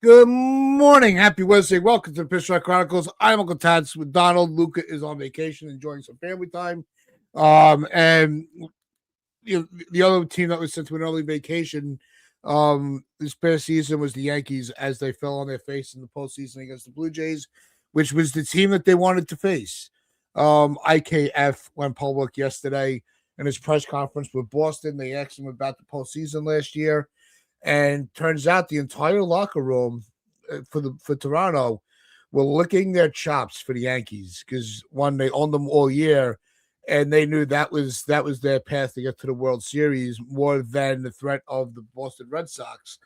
Good morning. Happy Wednesday. Welcome to the Pitch Track Chronicles. I'm Uncle Tats with Donald. Luca is on vacation, enjoying some family time. And the other team that was sent to an early vacation this past season was the Yankees, as they fell on their face in the postseason against the BlueJays, which was the team that they wanted to face. IKF went public yesterday in his press conference with Boston. They asked him about the postseason last year. And turns out the entire locker room for Toronto were licking their chops for the Yankees because one, they owned them all year, and they knew that was their path to get to the World Series more than the threat of the Boston Red Sox.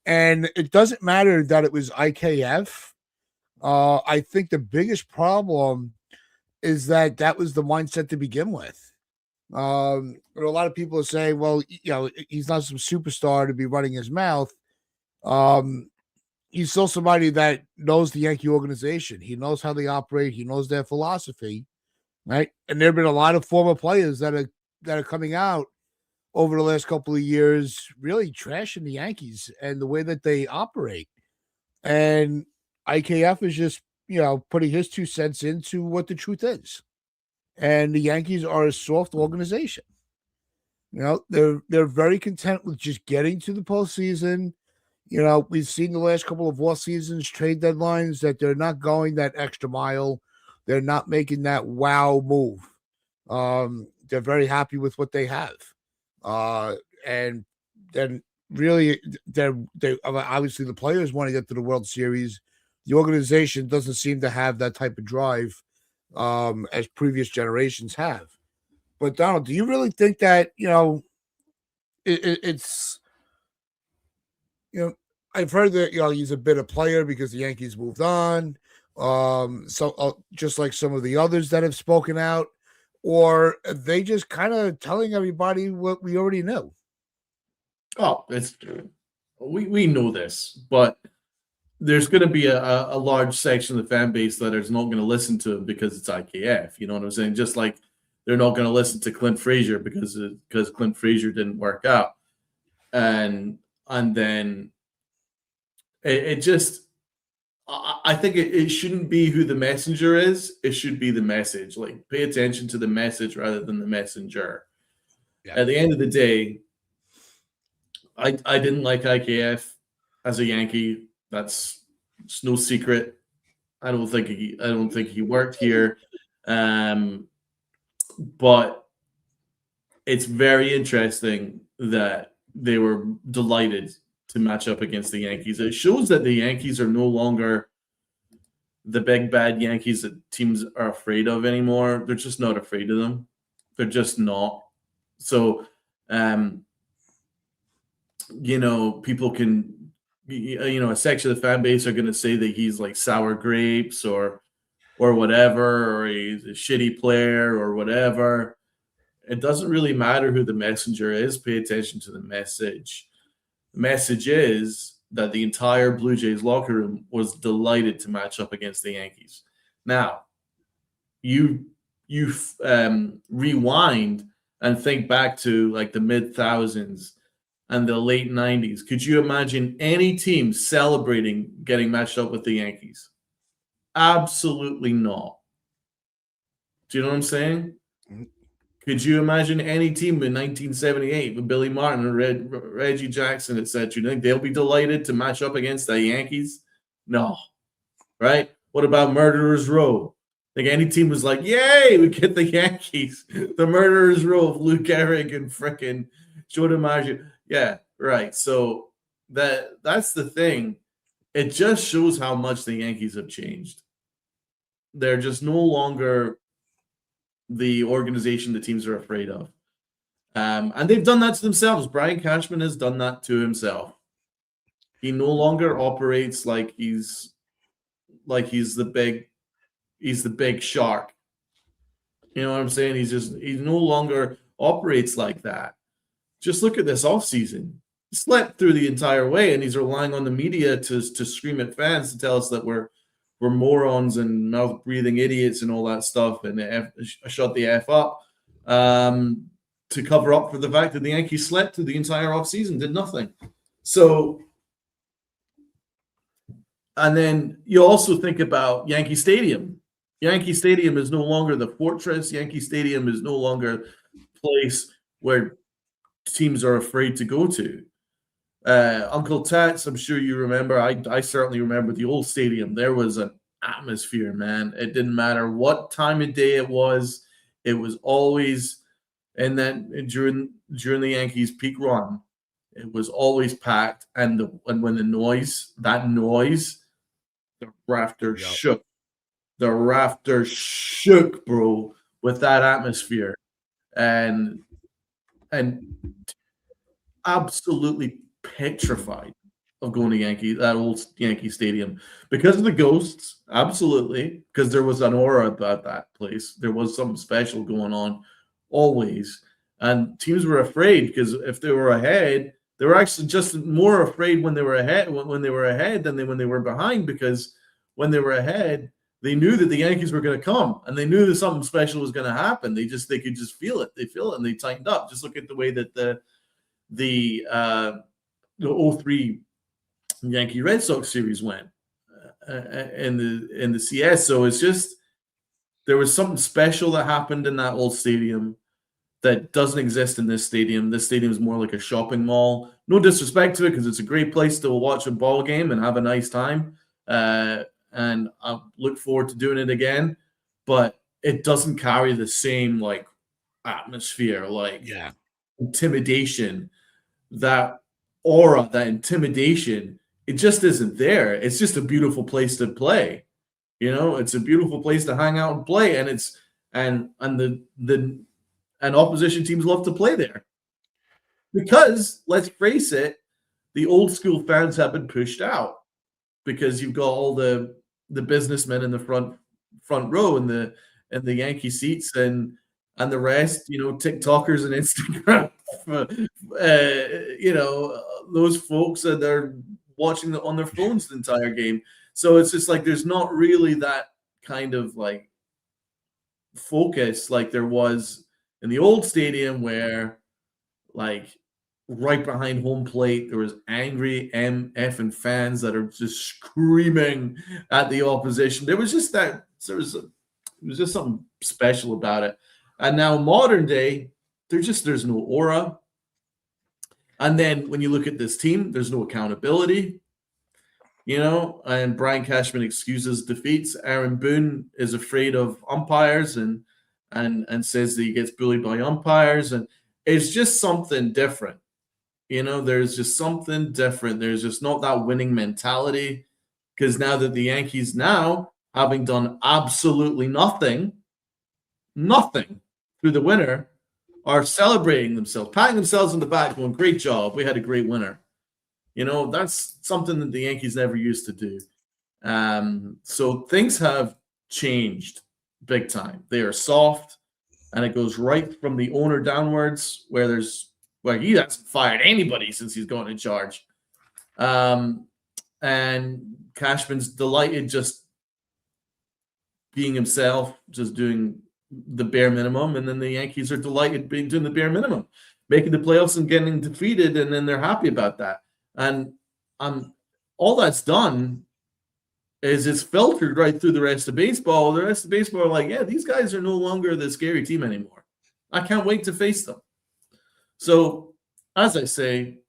And it doesn't matter that it was IKF. I think the biggest problem is that was the mindset to begin with. A lot of people are saying, well, he's not some superstar to be running his mouth. He's still somebody that knows the Yankee organization. He knows how they operate. He knows their philosophy, right? And there have been a lot of former players that are coming out over the last couple of years, really trashing the Yankees and the way that they operate. And IKF is just, putting his 2 cents into what the truth is. And the Yankees are a soft organization. They're very content with just getting to the postseason. We've seen the last couple of off seasons, trade deadlines, that they're not going that extra mile. They're not making that wow move. They're very happy with what they have. And then really, they obviously the players want to get to the World Series. The organization doesn't seem to have that type of drive as previous generations have. But Donald, do you really think that it's I've heard that he's a bitter player because the Yankees moved on, just like some of the others that have spoken out, or are they just kind of telling everybody what we already knew? Oh, we know this, but there's going to be a large section of the fan base that is not going to listen to him because it's IKF. You know what I'm saying? Just like they're not going to listen to Clint Frazier because Clint Frazier didn't work out, and then it just I think it shouldn't be who the messenger is. It should be the message. Like, pay attention to the message rather than the messenger. Yeah. At the end of the day, I didn't like IKF as a Yankee. It's no secret. I don't think he worked here, but it's very interesting that they were delighted to match up against the Yankees. It shows that the Yankees are no longer the big bad Yankees that teams are afraid of anymore. They're just not afraid of them. They're just not. So, people can. A section of the fan base are going to say that he's like sour grapes or whatever, or he's a shitty player or whatever. It doesn't really matter who the messenger is. Pay attention to the message. The message is that the entire Blue Jays locker room was delighted to match up against the Yankees. Now, you rewind and think back to like the mid-thousands and the late 90s. Could you imagine any team celebrating getting matched up with the Yankees? Absolutely not. Do you know what I'm saying? Mm-hmm. Could you imagine any team in 1978 with Billy Martin and Reggie Jackson, etc.? You think they'll be delighted to match up against the Yankees? No. Right? What about Murderers Row? Like, any team was like, yay, we get the Yankees. The Murderers Row of Lou Gehrig and frickin' Joe DiMaggio. Yeah, right. So that's the thing. It just shows how much the Yankees have changed. They're just no longer the organization the teams are afraid of. And they've done that to themselves. Brian Cashman has done that to himself. He no longer operates like he's the big shark. You know what I'm saying? He no longer operates like that. Just look at this offseason. He slept through the entire way, and he's relying on the media to scream at fans to tell us that we're morons and mouth-breathing idiots and all that stuff, and shut the F up to cover up for the fact that the Yankees slept through the entire offseason, did nothing. So And then you also think about Yankee Stadium. Yankee Stadium is no longer the fortress. Yankee Stadium is no longer a place where teams are afraid to go to. Uncle Tats, I'm sure you remember. I certainly remember the old stadium. There was an atmosphere, man. It didn't matter what time of day it was. It was always, and then during the Yankees' peak run, it was always packed. And when the noise, the rafters Yep. shook. The rafters shook, bro, with that atmosphere, and and absolutely petrified of going to that old Yankee Stadium because of the ghosts. Absolutely, because there was an aura about that place. There was something special going on always, and teams were afraid because if they were ahead, they were actually just more afraid when they were ahead than when they were behind, because when they were ahead, they knew that the Yankees were going to come, and they knew that something special was going to happen. They could just feel it. They feel it, and they tightened up. Just look at the way that the the '03 Yankee Red Sox series went in the CS. So it's just, there was something special that happened in that old stadium that doesn't exist in this stadium. This stadium is more like a shopping mall. No disrespect to it, because it's a great place to watch a ball game and have a nice time. And I look forward to doing it again. But it doesn't carry the same like atmosphere, like intimidation, that aura, that intimidation. It just isn't there. It's just a beautiful place to play. It's a beautiful place to hang out and play, and it's and opposition teams love to play there because, let's face it, the old school fans have been pushed out, because you've got all the businessmen in the front row and the Yankee seats, and the rest, TikTokers and Instagram, those folks that are watching on their phones the entire game. So it's just like there's not really that kind of like focus like there was in the old stadium, where like right behind home plate there was angry MF and fans that are just screaming at the opposition. There was just it was just something special about it. And now modern day, there's no aura. And then when you look at this team, there's no accountability. And Brian Cashman excuses defeats. Aaron Boone is afraid of umpires and says that he gets bullied by umpires, and it's just something different. There's just something different. There's just not that winning mentality, because now that the Yankees, now having done absolutely nothing through the winter, are celebrating themselves, patting themselves on the back, going, "Great job, we had a great winter." That's something that the Yankees never used to do. So things have changed big time. They are soft, and it goes right from the owner downwards, where he hasn't fired anybody since he's gone in charge. And Cashman's delighted just being himself, just doing the bare minimum, and then the Yankees are delighted doing the bare minimum, making the playoffs and getting defeated, and then they're happy about that. And all that's done is it's filtered right through the rest of baseball. The rest of baseball are like, yeah, these guys are no longer the scary team anymore. I can't wait to face them. So, as I say,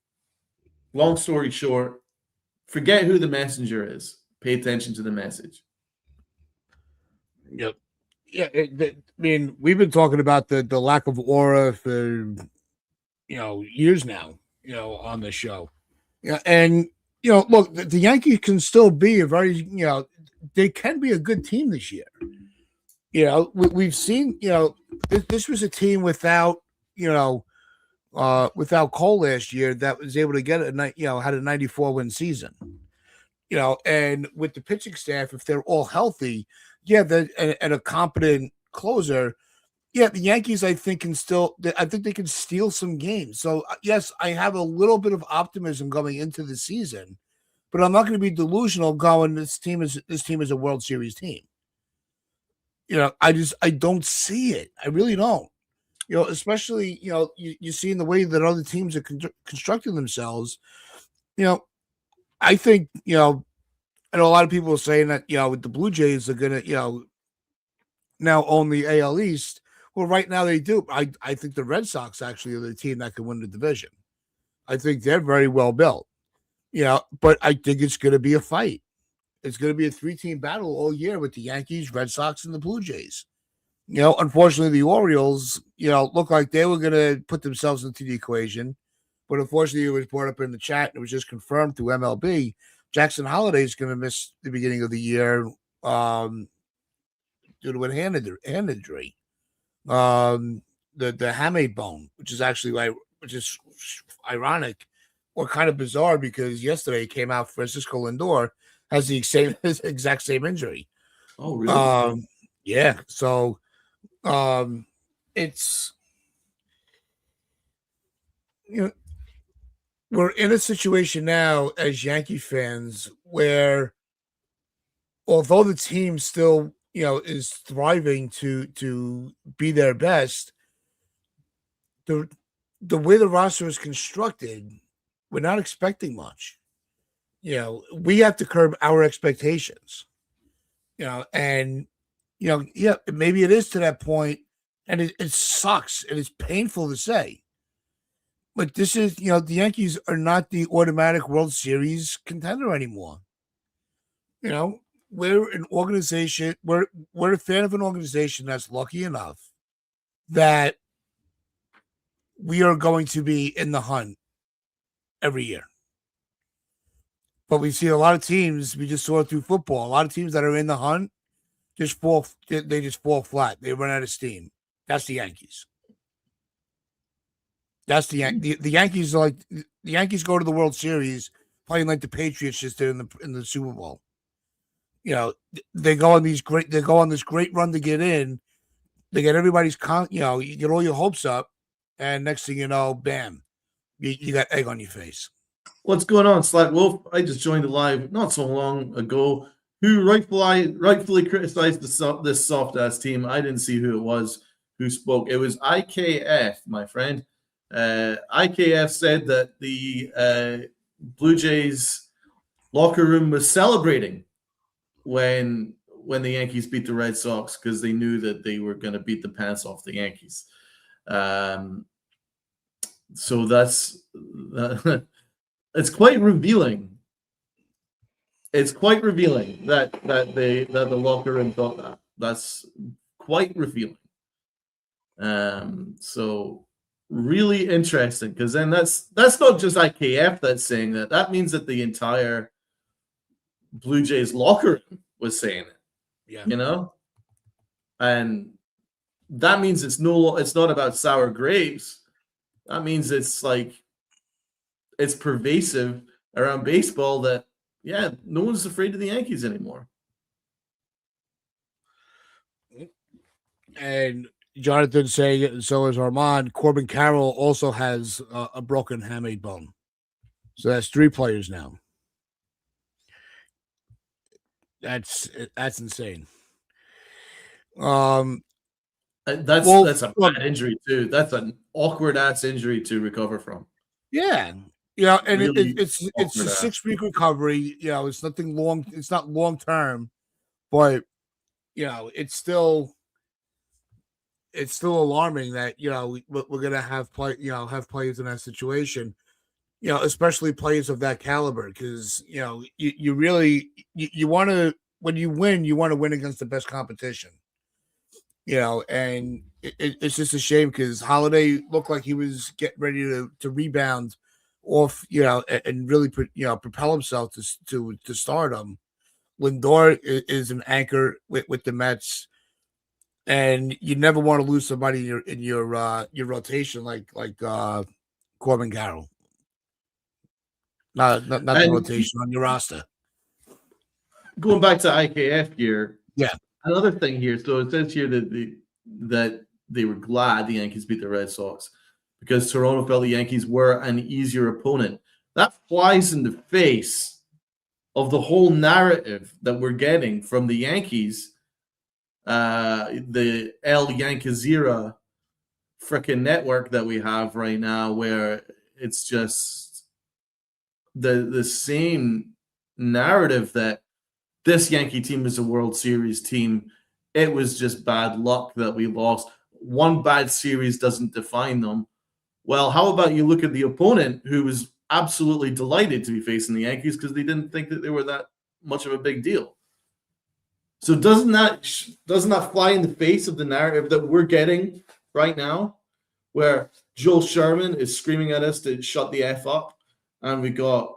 long story short, forget who the messenger is. Pay attention to the message. Yep. Yeah, we've been talking about the lack of aura for years now, on the show. Yeah, and look, the Yankees can still be a very, they can be a good team this year. We've seen, this was a team without Cole last year that was able to get had a 94 win season. And with the pitching staff, if they're all healthy, and a competent closer, the Yankees, I think they can steal some games. So yes, I have a little bit of optimism going into the season, but I'm not going to be delusional going, this team is a World Series team. I don't see it. I really don't. Especially, you see in the way that other teams are constructing themselves. I think, I know a lot of people are saying that, with the Blue Jays are going to, now own the AL East. Well, right now they do. I think the Red Sox actually are the team that can win the division. I think they're very well built, but I think it's going to be a fight. It's going to be a 3-team battle all year with the Yankees, Red Sox, and the Blue Jays. Unfortunately, the Orioles, look like they were going to put themselves into the equation. But unfortunately, it was brought up in the chat and it was just confirmed through MLB. Jackson Holiday is going to miss the beginning of the year due to a hand injury. The hamate bone, which is actually which is ironic or kind of bizarre because yesterday it came out Francisco Lindor has the exact same injury. Oh, really? Yeah. So it's we're in a situation now as Yankee fans where although the team still is thriving to be their best, the way the roster is constructed, we're not expecting much. We have to curb our expectations. And yeah, maybe it is to that point, and it sucks and it's painful to say. But this is, the Yankees are not the automatic World Series contender anymore. We're an organization, we're a fan of an organization that's lucky enough that we are going to be in the hunt every year. But we see a lot of teams, we just saw it through football, a lot of teams that are in the hunt they just fall flat. They run out of steam. That's the Yankees. That's the Yankees are like the Yankees go to the World Series playing like the Patriots just did in the Super Bowl. They go on this great run to get in. They get everybody's you get all your hopes up, and next thing you know, bam, you got egg on your face. What's going on, Slack Wolf? I just joined the live not so long ago. Who rightfully criticized this soft ass team? I didn't see who it was who spoke. It was IKF, my friend. IKF said that the Blue Jays locker room was celebrating when the Yankees beat the Red Sox because they knew that they were going to beat the pants off the Yankees. So that's it's quite revealing. It's quite revealing that the locker room thought that. That's quite revealing. So really interesting because then that's not just IKF that's saying that. That means that the entire Blue Jays locker room was saying it. Yeah. And that means it's not about sour grapes. That means it's pervasive around baseball that no one's afraid of the Yankees anymore. And Jonathan saying it, and so is Armand. Corbin Carroll also has a broken hamate bone, so that's 3 players now. That's insane. That's a bad injury too. That's an awkward ass injury to recover from. Yeah, and really it's a 6-week recovery. It's nothing long. It's not long term, but it's still alarming that we're gonna have players in that situation. Especially players of that caliber, because you really you want to, when you win, you want to win against the best competition. And it's just a shame because Holiday looked like he was getting ready to rebound off, and really propel himself to stardom. Lindor is an anchor with the Mets, and you never want to lose somebody in your rotation like Corbin Carroll. Not the rotation on your roster. Going back to IKF here, yeah. Another thing here. So it says here that they were glad the Yankees beat the Red Sox because Toronto felt the Yankees were an easier opponent. That flies in the face of the whole narrative that we're getting from the Yankees, the El Yankeesera freaking network that we have right now, where it's just the same narrative that this Yankee team is a World Series team. It was just bad luck that we lost. One bad series doesn't define them. Well, how about you look at the opponent who was absolutely delighted to be facing the Yankees because they didn't think that they were that much of a big deal. So doesn't that fly in the face of the narrative that we're getting right now, where Joel Sherman is screaming at us to shut the F up, and we've got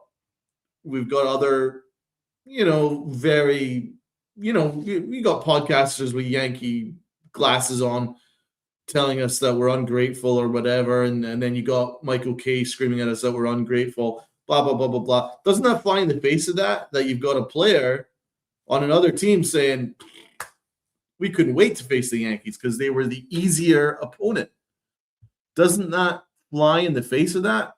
other, very, we got podcasters with Yankee glasses on telling us that we're ungrateful or whatever, and then you got Michael Kay screaming at us that we're ungrateful, blah, blah, blah, blah, blah. Doesn't that fly in the face of that you've got a player on another team saying, we couldn't wait to face the Yankees because they were the easier opponent? Doesn't that fly in the face of that?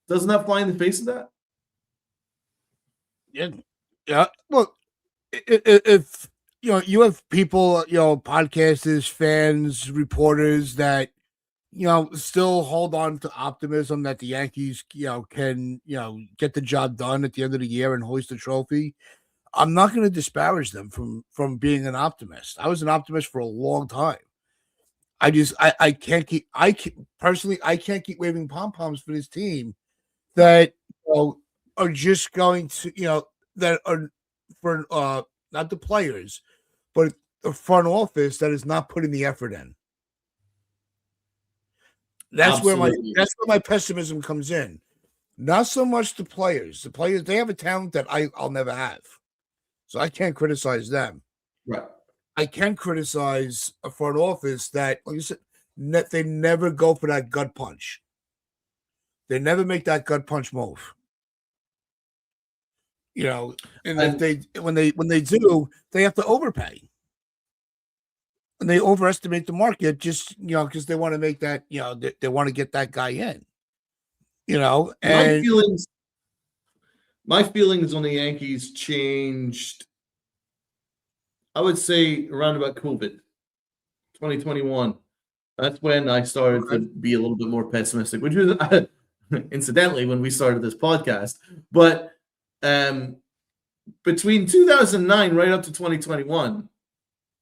Doesn't that fly in the face of that? Yeah. Well, if you have people, podcasters, fans, reporters that still hold on to optimism that the Yankees, can get the job done at the end of the year and hoist the trophy. I'm not going to disparage them from being an optimist. I was an optimist for a long time. I can't keep waving pom poms for this team that are just going to that are for not the players, but the front office that is not putting the effort in. That's Absolutely. where my pessimism comes in. Not so much the players. The players, they have a talent that I'll never have, so I can't criticize them. Right. I can criticize a front office that, like you said, they never go for that gut punch. They never make that gut punch move. And if when they do, they have to overpay. And they overestimate the market just, because they want to make that, they want to get that guy in. And my feelings on the Yankees changed, I would say, around about COVID, 2021. That's when I started to be a little bit more pessimistic, which was incidentally when we started this podcast. But between 2009 right up to 2021,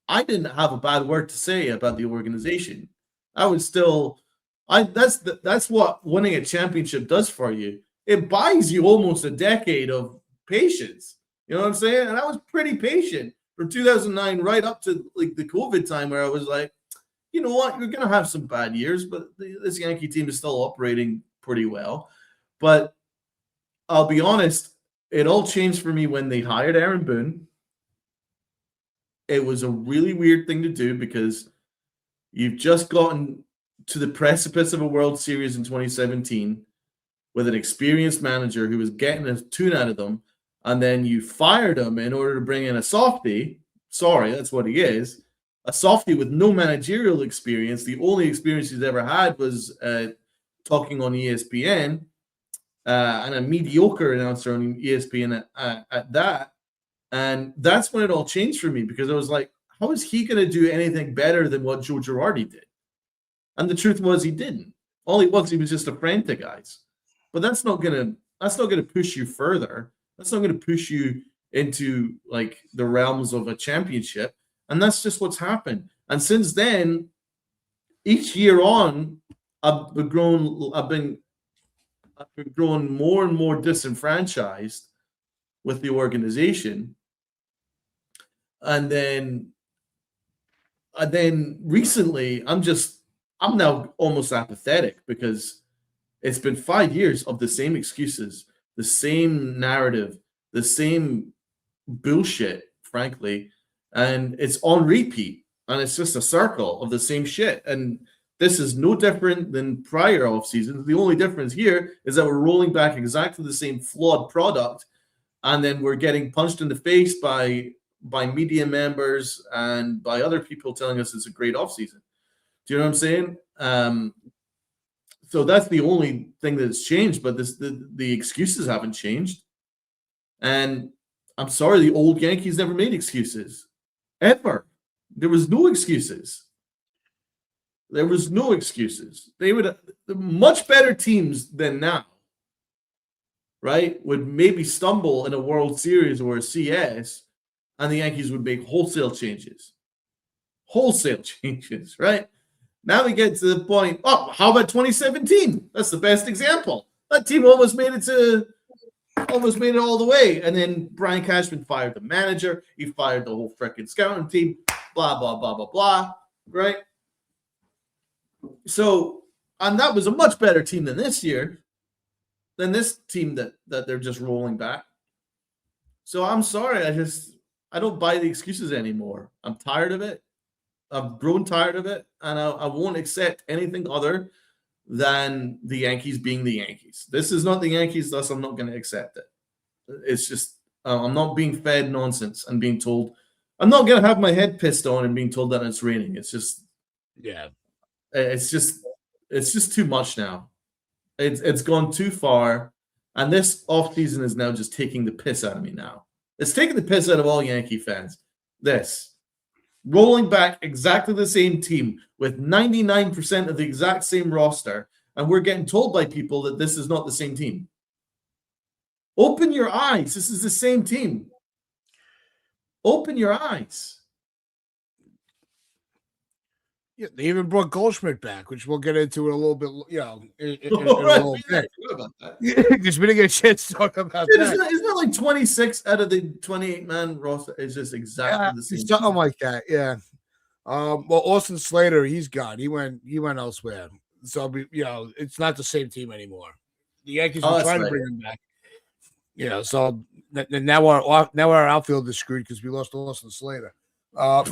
I didn't have a bad word to say about the organization. I was still, that's what winning a championship does for you. It buys you almost a decade of patience. You know what I'm saying? And I was pretty patient from 2009 right up to like the COVID time, where I was like, you know what, you're going to have some bad years, but this Yankee team is still operating pretty well. But I'll be honest, it all changed for me when they hired Aaron Boone. It was a really weird thing to do because you've just gotten to the precipice of a World Series in 2017 with an experienced manager who was getting a tune out of them, and then you fired him in order to bring in a softie. Sorry, that's what he is. A softie with no managerial experience. The only experience he's ever had was talking on ESPN, and a mediocre announcer on ESPN at that. And that's when it all changed for me, because I was like, how is he going to do anything better than what Joe Girardi did? And the truth was he didn't. All he was just a friend to guys. But that's not gonna push you further. That's not gonna push you into like the realms of a championship. And that's just what's happened. And since then, each year on, I've been growing more and more disenfranchised with the organization. And then recently, I'm now almost apathetic, because it's been 5 years of the same excuses, the same narrative, the same bullshit, frankly, and it's on repeat, and it's just a circle of the same shit. And this is no different than prior off seasons. The only difference here is that we're rolling back exactly the same flawed product, and then we're getting punched in the face by media members and by other people telling us it's a great offseason. Do you know what I'm saying? So that's the only thing that's changed, but the excuses haven't changed. And I'm sorry, the old Yankees never made excuses. Ever. There was no excuses. There was no excuses. They would much better teams than now, right, would maybe stumble in a World Series or a CS, and the Yankees would make wholesale changes. Wholesale changes, right? Now we get to the point. Oh, how about 2017? That's the best example. That team almost made it all the way. And then Brian Cashman fired the manager. He fired the whole freaking scouting team. Blah, blah, blah, blah, blah. Right? So, and that was a much better team than this year, than this team that they're just rolling back. So I'm sorry. I don't buy the excuses anymore. I'm tired of it. I've grown tired of it. And I won't accept anything other than the Yankees being the Yankees. This is not the Yankees, thus I'm not going to accept it. It's just I'm not being fed nonsense and being told I'm not going to have my head pissed on and being told that it's raining. It's just it's just too much now. It's gone too far, and this offseason is now just taking the piss out of me now. It's taking the piss out of all Yankee fans. This rolling back exactly the same team with 99% of the exact same roster, and we're getting told by people that this is not the same team. Open your eyes. This is the same team. Open your eyes. Yeah, they even brought Goldschmidt back, which we'll get into in a little bit, in a little bit. Because we didn't get a chance to talk about that. Isn't it like 26 out of the 28-man roster? It's just exactly the same. Something like that, yeah. Well, Austin Slater, he's gone. He went elsewhere. So, it's not the same team anymore. The Yankees were trying to bring him back. So now our outfield is screwed because we lost Austin Slater. But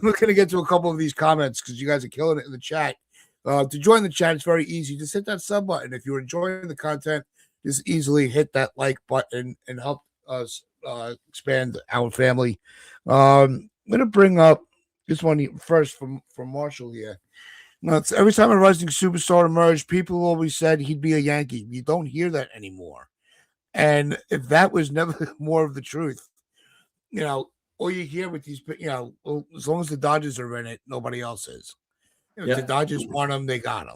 we're going to get to a couple of these comments because you guys are killing it in the chat. To join the chat, it's very easy. Just hit that sub button. If you're enjoying the content, just easily hit that like button and help us expand our family. I'm going to bring up this one first from Marshall here. Now, every time a rising superstar emerged, people always said he'd be a Yankee. You don't hear that anymore. And if that was never more of the truth, all you hear with these, as long as the Dodgers are in it, nobody else is. If the Dodgers want them, they got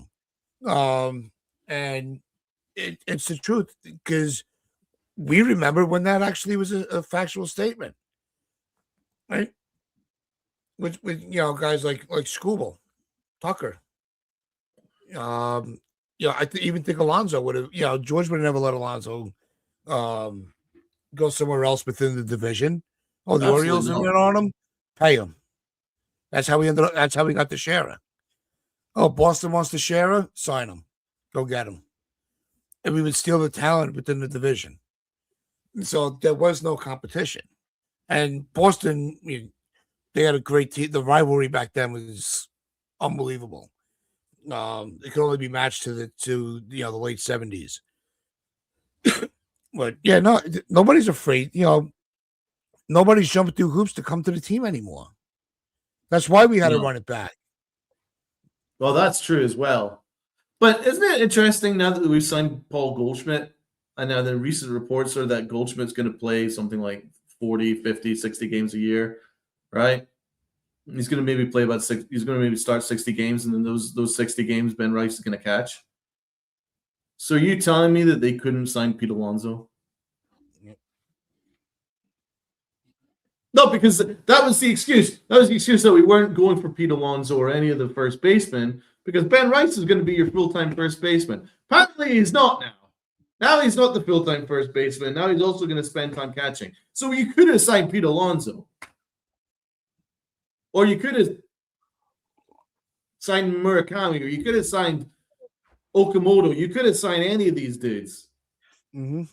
them. And it's the truth because we remember when that actually was a factual statement, right? With guys like Skubal, Tucker. I even think Alonso would have. George would have never let Alonso go somewhere else within the division. Oh, the Orioles are in on him. Pay him. That's how we ended up. That's how we got the Shera. Oh, Boston wants the Shera. Sign him. Go get him. And we would steal the talent within the division. And so there was no competition. And Boston, they had a great team. The rivalry back then was unbelievable. It could only be matched to the late 70s. But nobody's afraid. Nobody's jumping through hoops to come to the team anymore. That's why we had to run it back. Well, that's true as well. But isn't it interesting now that we've signed Paul Goldschmidt, and now the recent reports are that Goldschmidt's going to play something like 40, 50, 60 games a year, right? He's going to maybe play about six. He's going to maybe start 60 games, and then those 60 games Ben Rice is going to catch. So are you telling me that they couldn't sign Pete Alonso? No, because that was the excuse. That was the excuse that we weren't going for Pete Alonso or any of the first basemen because Ben Rice is going to be your full-time first baseman. Apparently, he's not now. Now he's not the full-time first baseman. Now he's also going to spend time catching. So you could have signed Pete Alonso. Or you could have signed Murakami, or you could have signed Okamoto. You could have signed any of these dudes. Mm-hmm.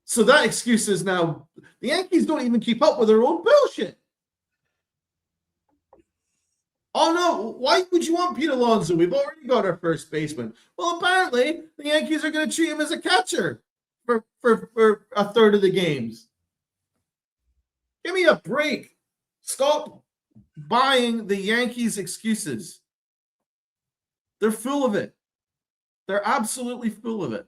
So that excuse is now the Yankees don't even keep up with their own bullshit. Oh no, why would you want Pete Alonso? We've already got our first baseman. Well, apparently the Yankees are going to treat him as a catcher for a third of the games. Give me a break. Stop buying the Yankees excuses. They're full of it. They're absolutely full of it.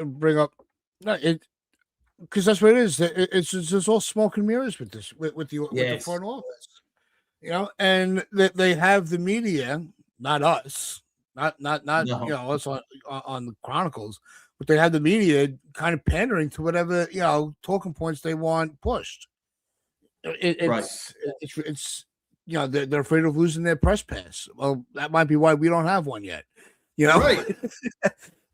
Bring up it because that's what it is. It's just all smoke and mirrors with this with the front office. and they have the media, not us, not No. us on the Chronicles, but they have the media kind of pandering to whatever talking points they want pushed. Right. It's they're afraid of losing their press pass. Well, that might be why we don't have one yet. Right.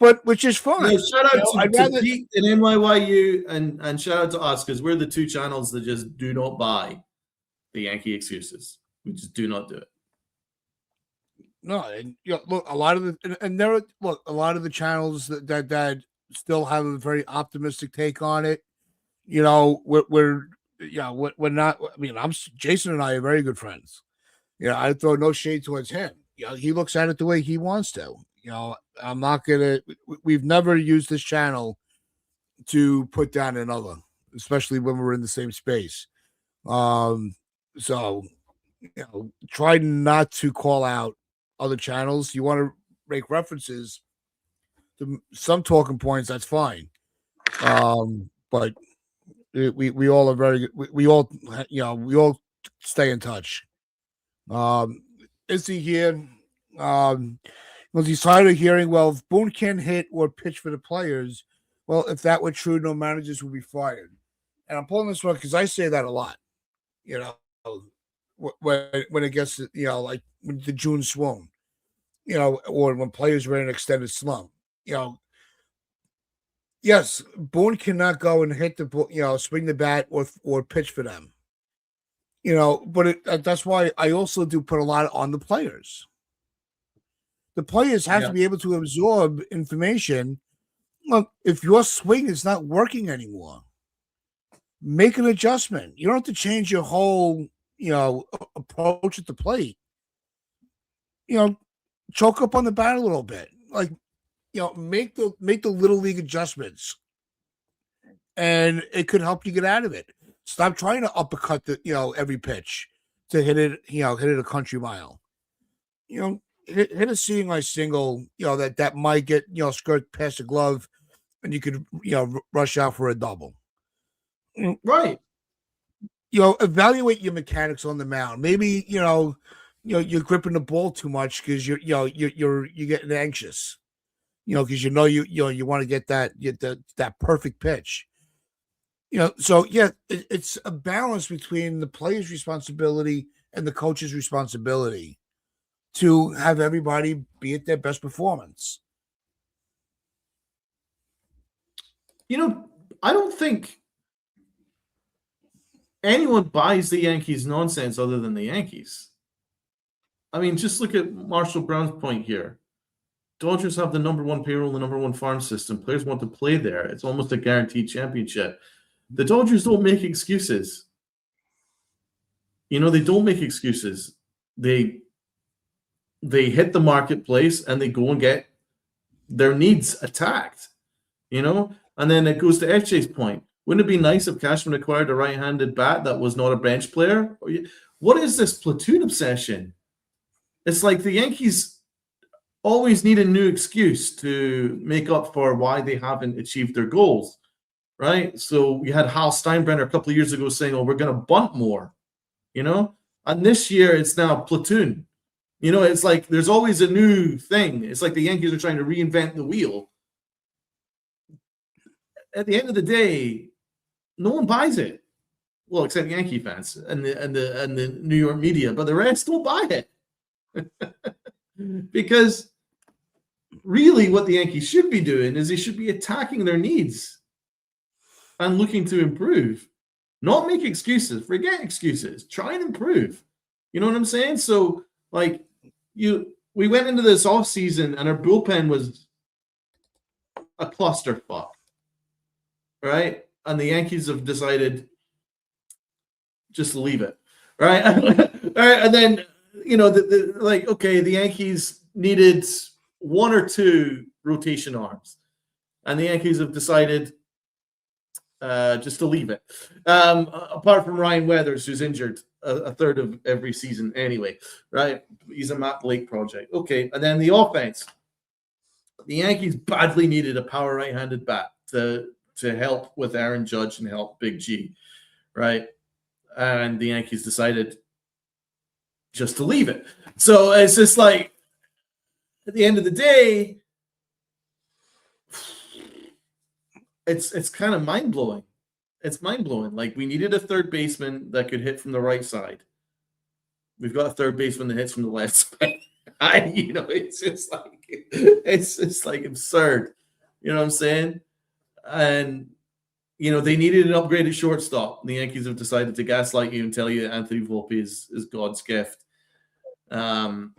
But which is fine. No, shout out to Pete and NYYU and shout out to us because we're the two channels that just do not buy the Yankee excuses. We just do not do it. No, and look, a lot of a lot of the channels that still have a very optimistic take on it. We're not. I mean, Jason and I are very good friends. I throw no shade towards him. He looks at it the way he wants to. I'm not gonna. We've never used this channel to put down another, especially when we're in the same space. So try not to call out other channels. You want to make references to some talking points, that's fine. But we all are very good. We all we all stay in touch. Is he here? Was he's tired of hearing, well, if Boone can't hit or pitch for the players, well, if that were true, no managers would be fired. And I'm pulling this one because I say that a lot. When it gets like the June swoon, or when players were in an extended slump, yes, Boone cannot go and hit the swing the bat or pitch for them. But that's why I also do put a lot on the players. The players have to be able to absorb information. Look, if your swing is not working anymore, make an adjustment. You don't have to change your whole, approach at the plate. Choke up on the bat a little bit. Like, make the little league adjustments, and it could help you get out of it. Stop trying to uppercut every pitch to hit it, hit it a country mile. Hit a seeing eye single, that might get, skirt past the glove, and you could, rush out for a double. Right. Evaluate your mechanics on the mound. Maybe, you're gripping the ball too much because you're getting anxious. Because you want to get that perfect pitch. So it's a balance between the player's responsibility and the coach's responsibility to have everybody be at their best performance. I don't think anyone buys the Yankees nonsense other than the Yankees. I mean, just look at Marshall Brown's point here. Dodgers have the number one payroll, the number one farm system. Players want to play there. It's almost a guaranteed championship. The Dodgers don't make excuses. They don't make excuses. They hit the marketplace and they go and get their needs attacked, And then it goes to FJ's point. Wouldn't it be nice if Cashman acquired a right-handed bat that was not a bench player? What is this platoon obsession? It's like the Yankees always need a new excuse to make up for why they haven't achieved their goals, right? So we had Hal Steinbrenner a couple of years ago saying, we're going to bunt more, And this year it's now platoon. It's like there's always a new thing. It's like the Yankees are trying to reinvent the wheel. At the end of the day, no one buys it. Well, except Yankee fans and the New York media, but the rest don't buy it. Because really what the Yankees should be doing is they should be attacking their needs and looking to improve. Not make excuses. Forget excuses. Try and improve. You know what I'm saying? So, we went into this offseason and our bullpen was a clusterfuck, right? And the Yankees have decided just leave it, right? All right, and then the Yankees needed one or two rotation arms, and the Yankees have decided just to leave it. Apart from Ryan Weathers, who's injured a third of every season anyway, right? He's a Matt Blake project. Okay, and then the offense. The Yankees badly needed a power right-handed bat to help with Aaron Judge and help Big G, right? And the Yankees decided just to leave it. So it's just like, at the end of the day, it's kind of mind-blowing. It's mind-blowing. Like, we needed a third baseman that could hit from the right side. We've got a third baseman that hits from the left side. It's just like absurd. You know what I'm saying? And they needed an upgraded shortstop. The Yankees have decided to gaslight you and tell you that Anthony Volpe is God's gift. And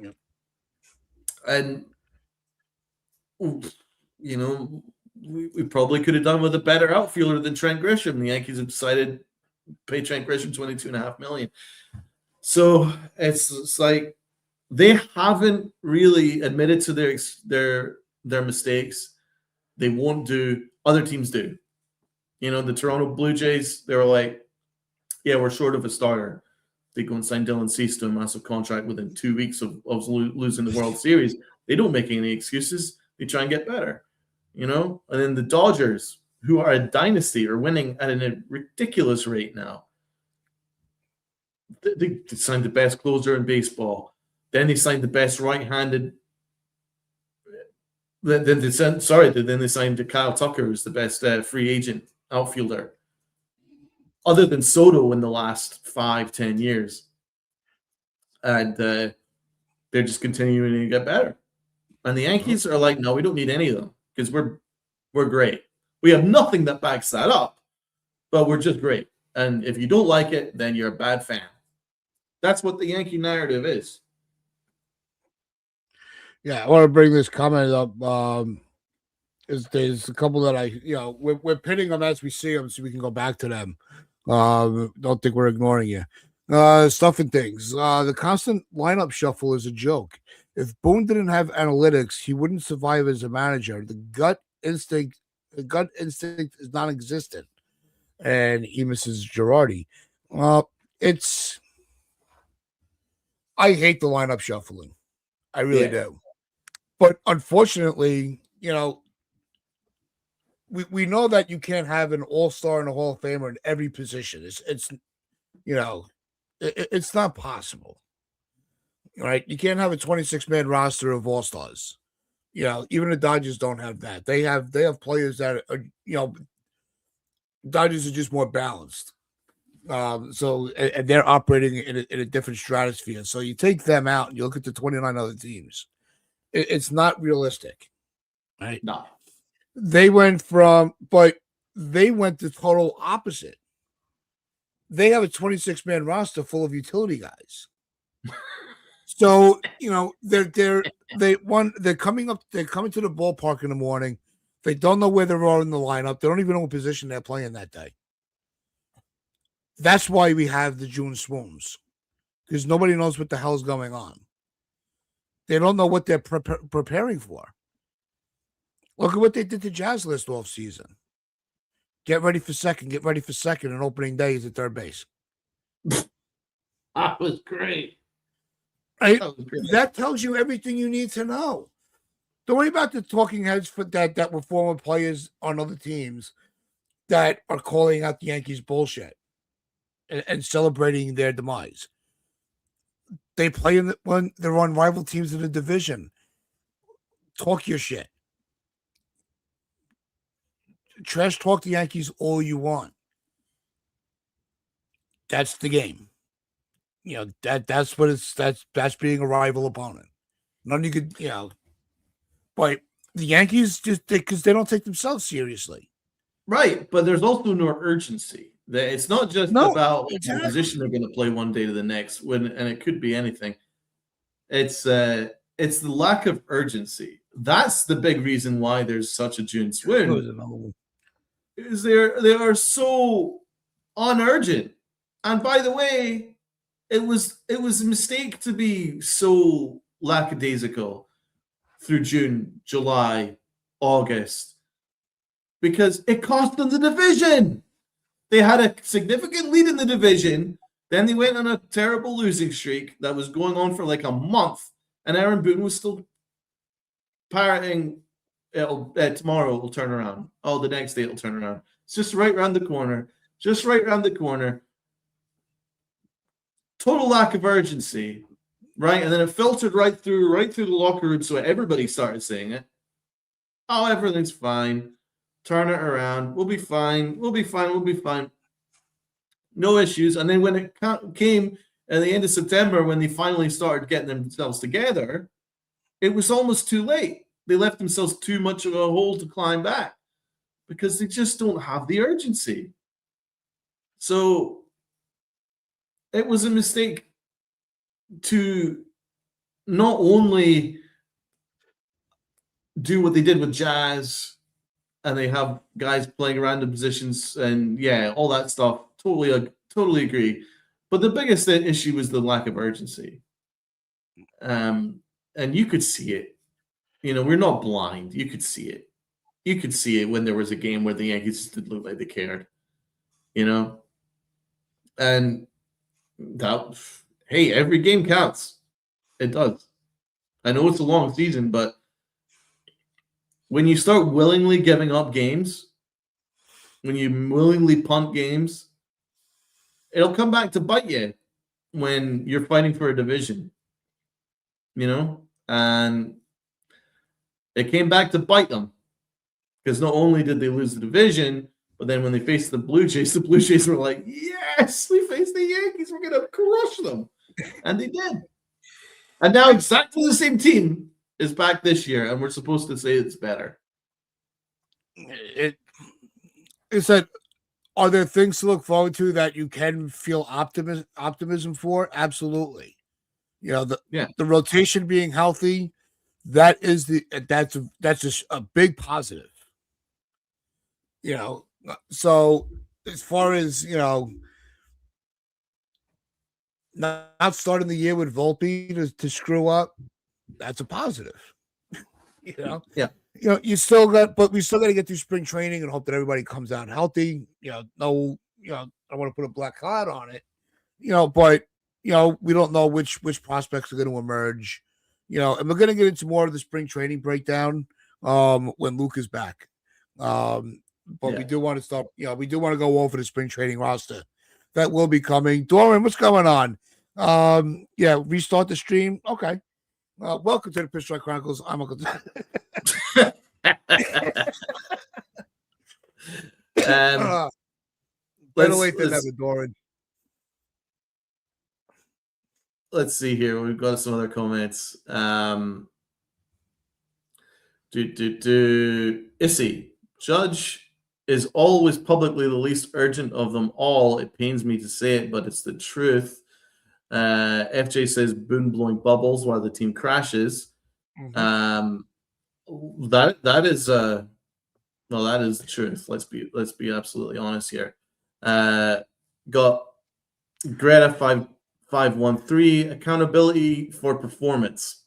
we probably could have done with a better outfielder than Trent Grisham. The Yankees have decided to pay Trent Grisham $22.5 million. So it's like they haven't really admitted to their mistakes. They won't do. Other teams do. The Toronto BlueJays, they were like, yeah, we're short of a starter. They go and sign Dylan Cease to a massive contract within 2 weeks of losing the World Series. They don't make any excuses. They try and get better. And then the Dodgers, who are a dynasty, are winning at a ridiculous rate now. They signed the best closer in baseball. Then they signed the best right-handed. Then they signed Kyle Tucker, who's the best free agent outfielder, other than Soto in the last 5-10 years. And they're just continuing to get better. And the Yankees are like, no, we don't need any of them because we're great. We have nothing that backs that up, but we're just great. And if you don't like it, then you're a bad fan. That's what the Yankee narrative is. Yeah, I want to bring this comment up. There's a couple that we're pitting them as we see them, so we can go back to them. Don't think we're ignoring you. Stuff and things. The constant lineup shuffle is a joke. If Boone didn't have analytics, he wouldn't survive as a manager. The gut instinct is non-existent. And he misses Girardi. I hate the lineup shuffling. I really do. But unfortunately, we know that you can't have an all-star and a Hall of Famer in every position. It's not possible. Right? You can't have a 26-man roster of all-stars. Even the Dodgers don't have that. They have players that are, Dodgers are just more balanced. So they're operating in a different stratosphere. So you take them out and you look at the 29 other teams. It's not realistic, right? No. They went the total opposite. They have a 26-man roster full of utility guys. So, they're coming to the ballpark in the morning. They don't know where they are in the lineup. They don't even know what position they're playing that day. That's why we have the June swoons, because nobody knows what the hell's going on. They don't know what they're preparing for. Look at what they did to Jazz last offseason. Get ready for second, and opening day is at third base. That was great. Right? That tells you everything you need to know. Don't worry about the talking heads that were former players on other teams that are calling out the Yankees bullshit and celebrating their demise. They play when they're on rival teams in the division. Talk your shit. Trash talk the Yankees all you want. That's the game. That's what that's being a rival opponent. None you could, but the Yankees because they don't take themselves seriously. Right, but there's also no urgency. It's not just about the position they're going to play one day to the next, and it could be anything. It's the lack of urgency. That's the big reason why there's such a June swoon. Is they are so unurgent. And by the way, it was a mistake to be so lackadaisical through June, July, August, because it cost them the division. They had a significant lead in the division. Then they went on a terrible losing streak that was going on for like a month. And Aaron Boone was still parroting, tomorrow will turn around. Oh, the next day it'll turn around. It's just right around the corner. Total lack of urgency. right? And then it filtered right through the locker room, so everybody started saying it. Oh, everything's fine. Turn it around. We'll be fine. We'll be fine. We'll be fine. No issues. And then when it came at the end of September, when they finally started getting themselves together, it was almost too late. They left themselves too much of a hole to climb back because they just don't have the urgency. So it was a mistake to not only do what they did with Jazz, and they have guys playing random positions, and yeah, all that stuff. Totally agree. But the biggest issue was the lack of urgency. And you could see it. We're not blind. You could see it. You could see it when there was a game where the Yankees didn't look like they cared. And that, hey, every game counts. It does. I know it's a long season, but when you start willingly giving up games, when you willingly punt games, it'll come back to bite you when you're fighting for a division, and it came back to bite them because not only did they lose the division, but then when they faced the Blue Jays were like, yes, we faced the Yankees. We're going to crush them. And they did. And now exactly the same team is back this year, and we're supposed to say it's better. It's that, are there things to look forward to that you can feel optimism for? Absolutely. The rotation being healthy, that's just a big positive. So as far as not starting the year with Volpe to screw up, that's a positive. Yeah. We still got to get through spring training and hope that everybody comes out healthy. I want to put a black cloud on it. But we don't know which prospects are going to emerge. And we're going to get into more of the spring training breakdown when Luke is back. But we do want to start. We do want to go over the spring training roster that will be coming. Doran, what's going on? Restart the stream. Okay. Welcome to the Pitch Strike Chronicles. I'm Uncle. Better late than never, Doran. Let's see here. We've got some other comments. Issy. Judge is always publicly the least urgent of them all. It pains me to say it, but it's the truth. FJ says Boone blowing bubbles while the team crashes. Mm-hmm. That is the truth. Let's be absolutely honest here. Got Greta 513 accountability for performance.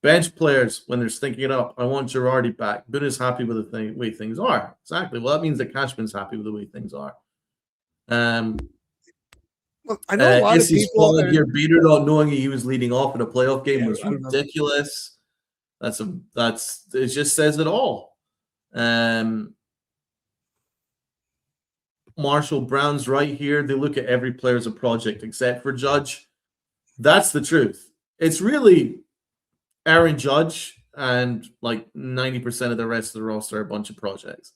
Bench players when they're stinking it up. I want Girardi back. Boone is happy with the way things are. Exactly. Well, that means that Cashman's happy with the way things are. Look, I know a lot of people here beater not knowing he was leading off in a playoff game was ridiculous. It just says it all. Marshall Brown's right here. They look at every player as a project except for Judge. That's the truth. It's really Aaron Judge and like 90% of the rest of the roster are a bunch of projects.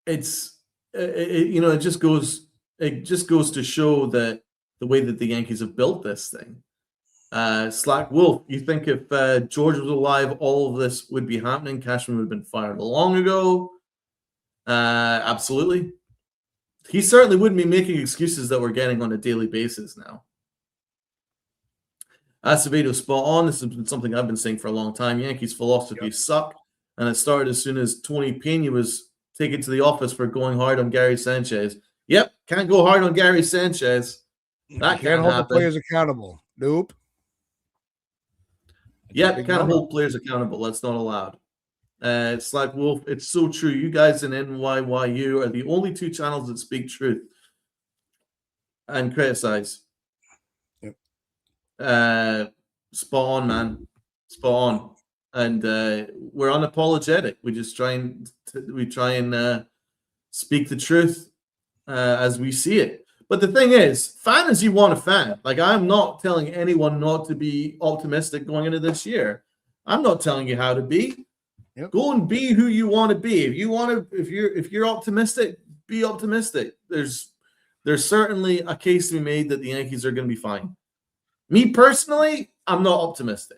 It just goes to show that the way that the Yankees have built this thing. Slack Wolf, you think if George was alive, all of this would be happening? Cashman would have been fired long ago. Absolutely. He certainly wouldn't be making excuses that we're getting on a daily basis now. Acevedo, spot on. This has been something I've been saying for a long time. Yankees philosophy suck, and it started as soon as Tony Pena was taken to the office for going hard on Gary Sanchez. Yep, can't go hard on Gary Sanchez. That can't hold the players accountable. Nope. Yep, can't hold players accountable. That's not allowed. It's like Wolf. It's so true. You guys in NYYU are the only two channels that speak truth and criticize. Yep. Spot on, man. Spot on. And we're unapologetic. We just try and speak the truth. as we see it. But the thing is, fan as you want a fan. Like, I'm not telling anyone not to be optimistic going into this year. I'm not telling you how to be. Yep. Go and be who you want to be. If you're optimistic, be optimistic. There's certainly a case to be made that the Yankees are going to be fine. Me personally, I'm not optimistic.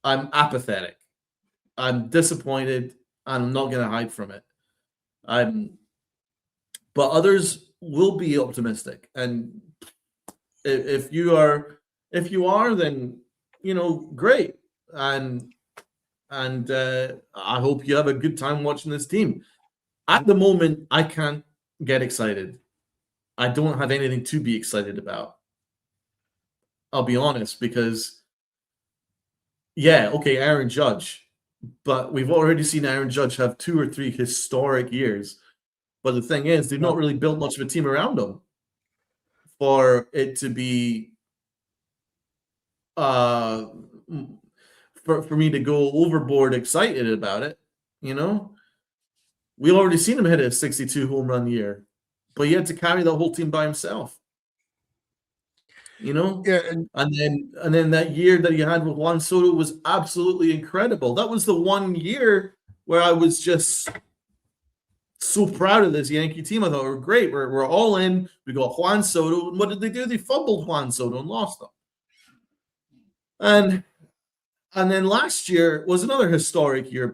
I'm apathetic. I'm disappointed. I'm not going to hide from it. But others will be optimistic, and if you are, then great, and I hope you have a good time watching this team. At the moment, I can't get excited. I don't have anything to be excited about. I'll be honest, because Aaron Judge, but we've already seen Aaron Judge have 2 or 3 historic years. But the thing is, they've not really built much of a team around him for it to be for me to go overboard excited about it. We already seen him hit a 62 home run year, but he had to carry the whole team by himself. Yeah, and then that year that he had with Juan Soto was absolutely incredible. That was the one year where I was just so proud of this Yankee team. I thought we're great. We're all in. We got Juan Soto. And what did they do? They fumbled Juan Soto and lost them. And then last year was another historic year.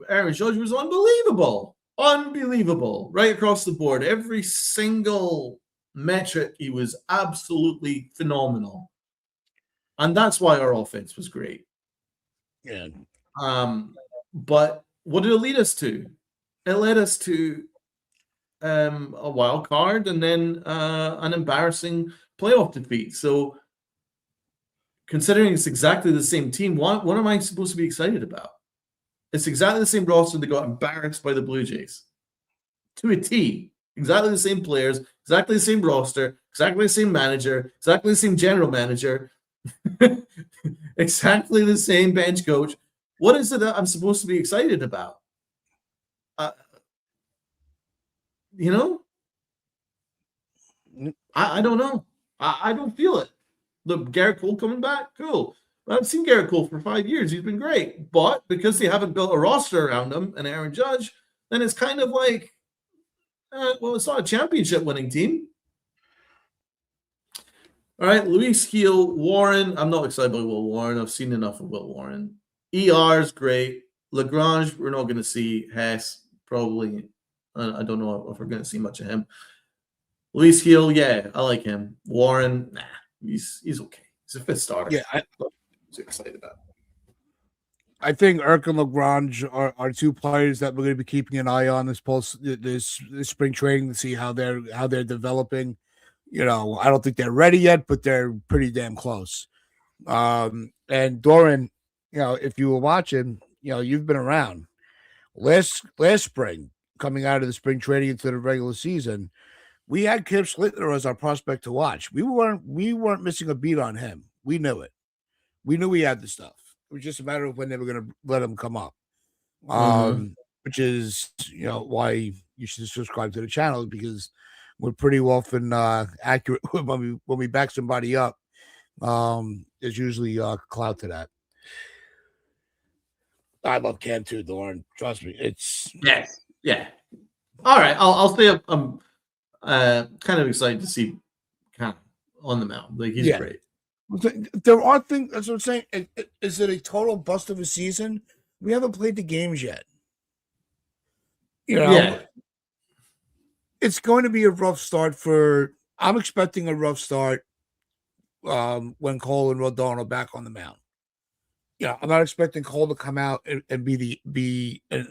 Aaron Judge was unbelievable. Unbelievable. Right across the board. Every single metric, he was absolutely phenomenal. And that's why our offense was great. Yeah. But what did it lead us to? It led us to a wild card and then an embarrassing playoff defeat. So, considering it's exactly the same team, what am I supposed to be excited about? It's exactly the same roster that got embarrassed by the Blue Jays. To a T. Exactly the same players, exactly the same roster, exactly the same manager, exactly the same general manager, exactly the same bench coach. What is it that I'm supposed to be excited about? I don't know. I don't feel it. The Garrett Cole coming back, cool. I've seen Garrett Cole for 5 years. He's been great. But because they haven't built a roster around him and Aaron Judge, then it's kind of like, it's not a championship winning team. All right, Luis Gil, Warren. I'm not excited by Will Warren. I've seen enough of Will Warren. ER is great. Lagrange, we're not going to see. Hess, probably. I don't know if we're going to see much of him. Luis Gil, yeah, I like him. Warren, nah, he's okay. He's a 5th starter. Yeah, I'm excited about. I think Urk and Lagrange are 2 players that we're going to be keeping an eye on this spring training to see how they're developing. I don't think they're ready yet, but they're pretty damn close. And Doran, if you were watching, you've been around. Last spring, coming out of the spring training into the regular season, we had Kip Slitner as our prospect to watch. We weren't missing a beat on him. We knew it. We knew he had the stuff. It was just a matter of when they were going to let him come up. Which is, why you should subscribe to the channel, because we're pretty often accurate when we back somebody up. There's usually clout to that. I love Cam too, Lauren. Trust me, it's yeah. All right, I'll say I'm kind of excited to see Cam on the mound. Like, he's great. There are things. That's what I'm saying. Is it a total bust of a season? We haven't played the games yet. It's going to be a rough start I'm expecting a rough start when Cole and Rodon are back on the mound. I'm not expecting Cole to come out and be a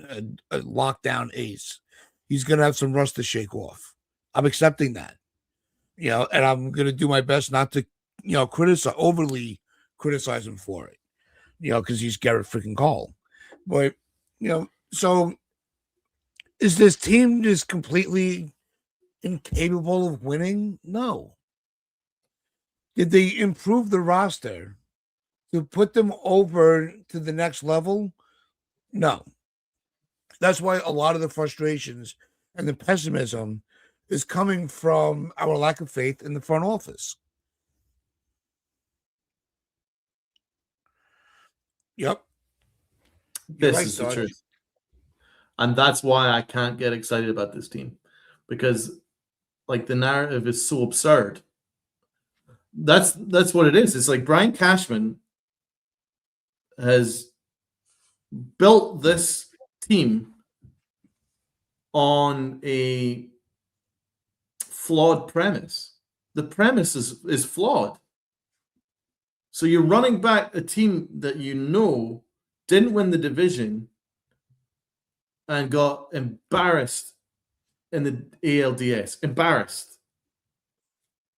lockdown ace. He's going to have some rust to shake off. I'm accepting that. And I'm going to do my best not to, overly criticize him for it. Because he's Garrett freaking Cole. But, so is this team just completely incapable of winning? No. Did they improve the roster to put them over to the next level? No. That's why a lot of the frustrations and the pessimism is coming from our lack of faith in the front office. Yep. This right, is the Sarge. truth. And that's why I can't get excited about this team. Because like the narrative is so absurd. That's what it is. It's like Brian Cashman has built this team on a flawed premise. The premise is flawed. So you're running back a team that you know didn't win the division and got embarrassed in the ALDS. Embarrassed.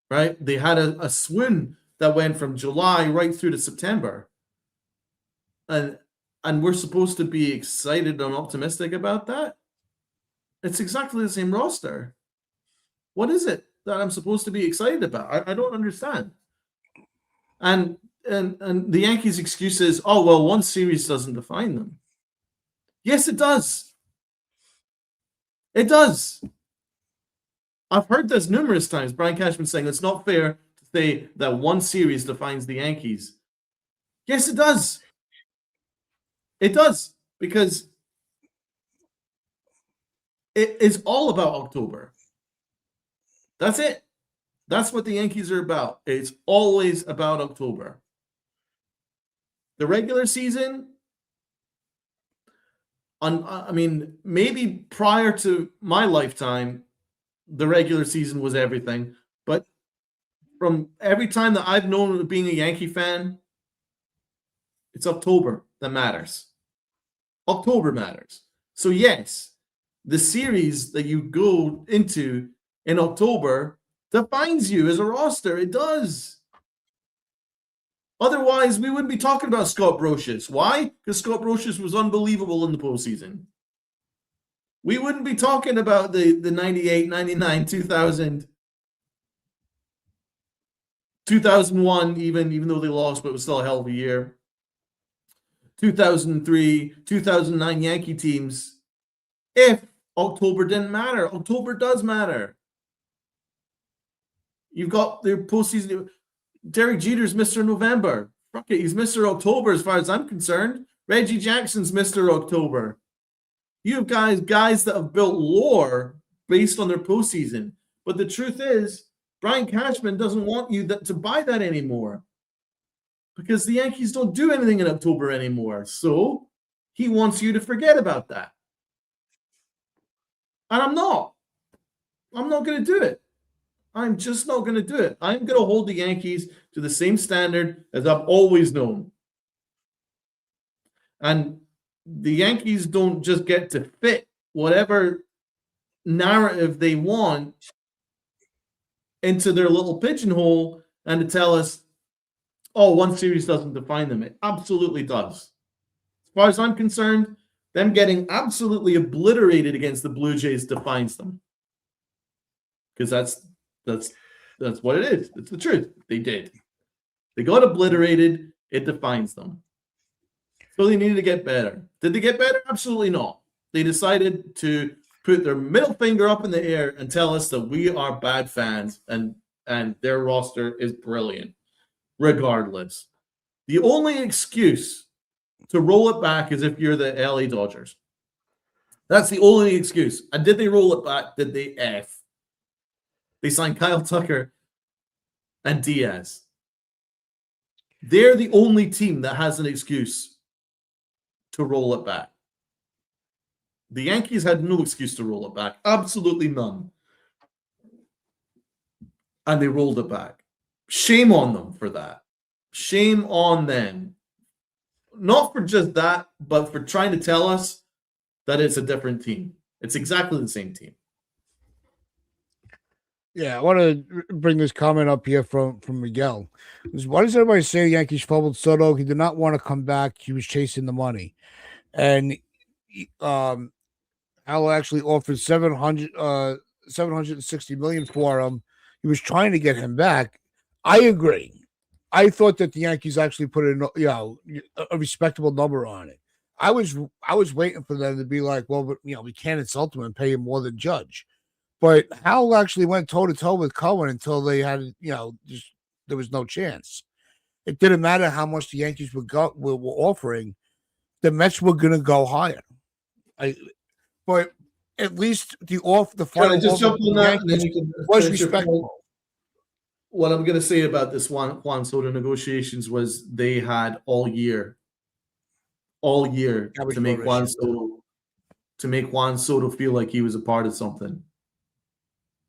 Right? They had a swoon that went from July right through to September. And we're supposed to be excited and optimistic about that? It's exactly the same roster. What is it that I'm supposed to be excited about? I don't understand. And the Yankees' excuse is, oh, well, one series doesn't define them. Yes, it does. It does. I've heard this numerous times. Brian Cashman saying it's not fair to say that one series defines the Yankees. Yes, it does. It does, because it is all about October. That's it. That's what the Yankees are about. It's always about October. The regular season, I mean, maybe prior to my lifetime, the regular season was everything. But from every time that I've known being a Yankee fan, it's October that matters. October matters. So yes, the series that you go into in October defines you as a roster. It does. Otherwise, we wouldn't be talking about Scott Brocious. Why? Because Scott Brocious was unbelievable in the postseason. We wouldn't be talking about the 98, 99, 2000, 2001, even though they lost, but it was still a hell of a year. 2003, 2009 Yankee teams, if October didn't matter. October does matter. You've got their postseason. Derek Jeter's Mr. November. Fuck it, he's Mr. October as far as I'm concerned. Reggie Jackson's Mr. October. You have guys that have built lore based on their postseason. But the truth is, Brian Cashman doesn't want you to buy that anymore, because the Yankees don't do anything in October anymore. So he wants you to forget about that. And I'm not going to do it. I'm just not going to do it. I'm going to hold the Yankees to the same standard as I've always known. And the Yankees don't just get to fit whatever narrative they want into their little pigeonhole and to tell us, oh, one series doesn't define them. It absolutely does. As far as I'm concerned, them getting absolutely obliterated against the Blue Jays defines them. Because that's what it is. It's the truth. They did. They got obliterated. It defines them. So they needed to get better. Did they get better? Absolutely not. They decided to put their middle finger up in the air and tell us that we are bad fans and their roster is brilliant. Regardless. The only excuse to roll it back is if you're the LA Dodgers. That's the only excuse. And did they roll it back? Did they F? They signed Kyle Tucker and Diaz. They're the only team that has an excuse to roll it back. The Yankees had no excuse to roll it back. Absolutely none. And they rolled it back. Shame on them for that. Shame on them. Not for just that, but for trying to tell us that it's a different team. It's exactly the same team. Yeah, I want to bring this comment up here from Miguel. Why does everybody say the Yankees fumbled Soto? He did not want to come back. He was chasing the money. And Al actually offered 760 million for him. He was trying to get him back. I agree. I thought that the Yankees actually put a respectable number on it. I was waiting for them to be like, well, but we can't insult him and pay him more than Judge. But Howell actually went toe to toe with Cohen until they had, just there was no chance. It didn't matter how much the Yankees were offering. The Mets were going to go higher. But at least the Can I final just offer jump on that, and then Yankees you can was finish your point? respectable. What I'm going to say about this Juan Soto negotiations was they had all year That was to make your Juan issue. Soto feel like he was a part of something.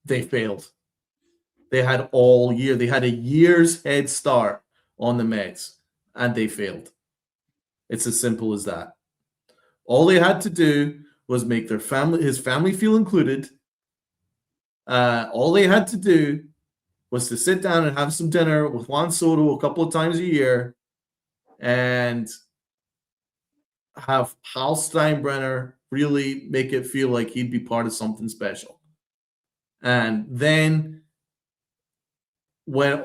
They failed. They had all year. They had a year's head start on the Mets, and they failed. It's as simple as that. All they had to do was make his family feel included. All they had to do was to sit down and have some dinner with Juan Soto a couple of times a year and have Hal Steinbrenner really make it feel like he'd be part of something special. And then when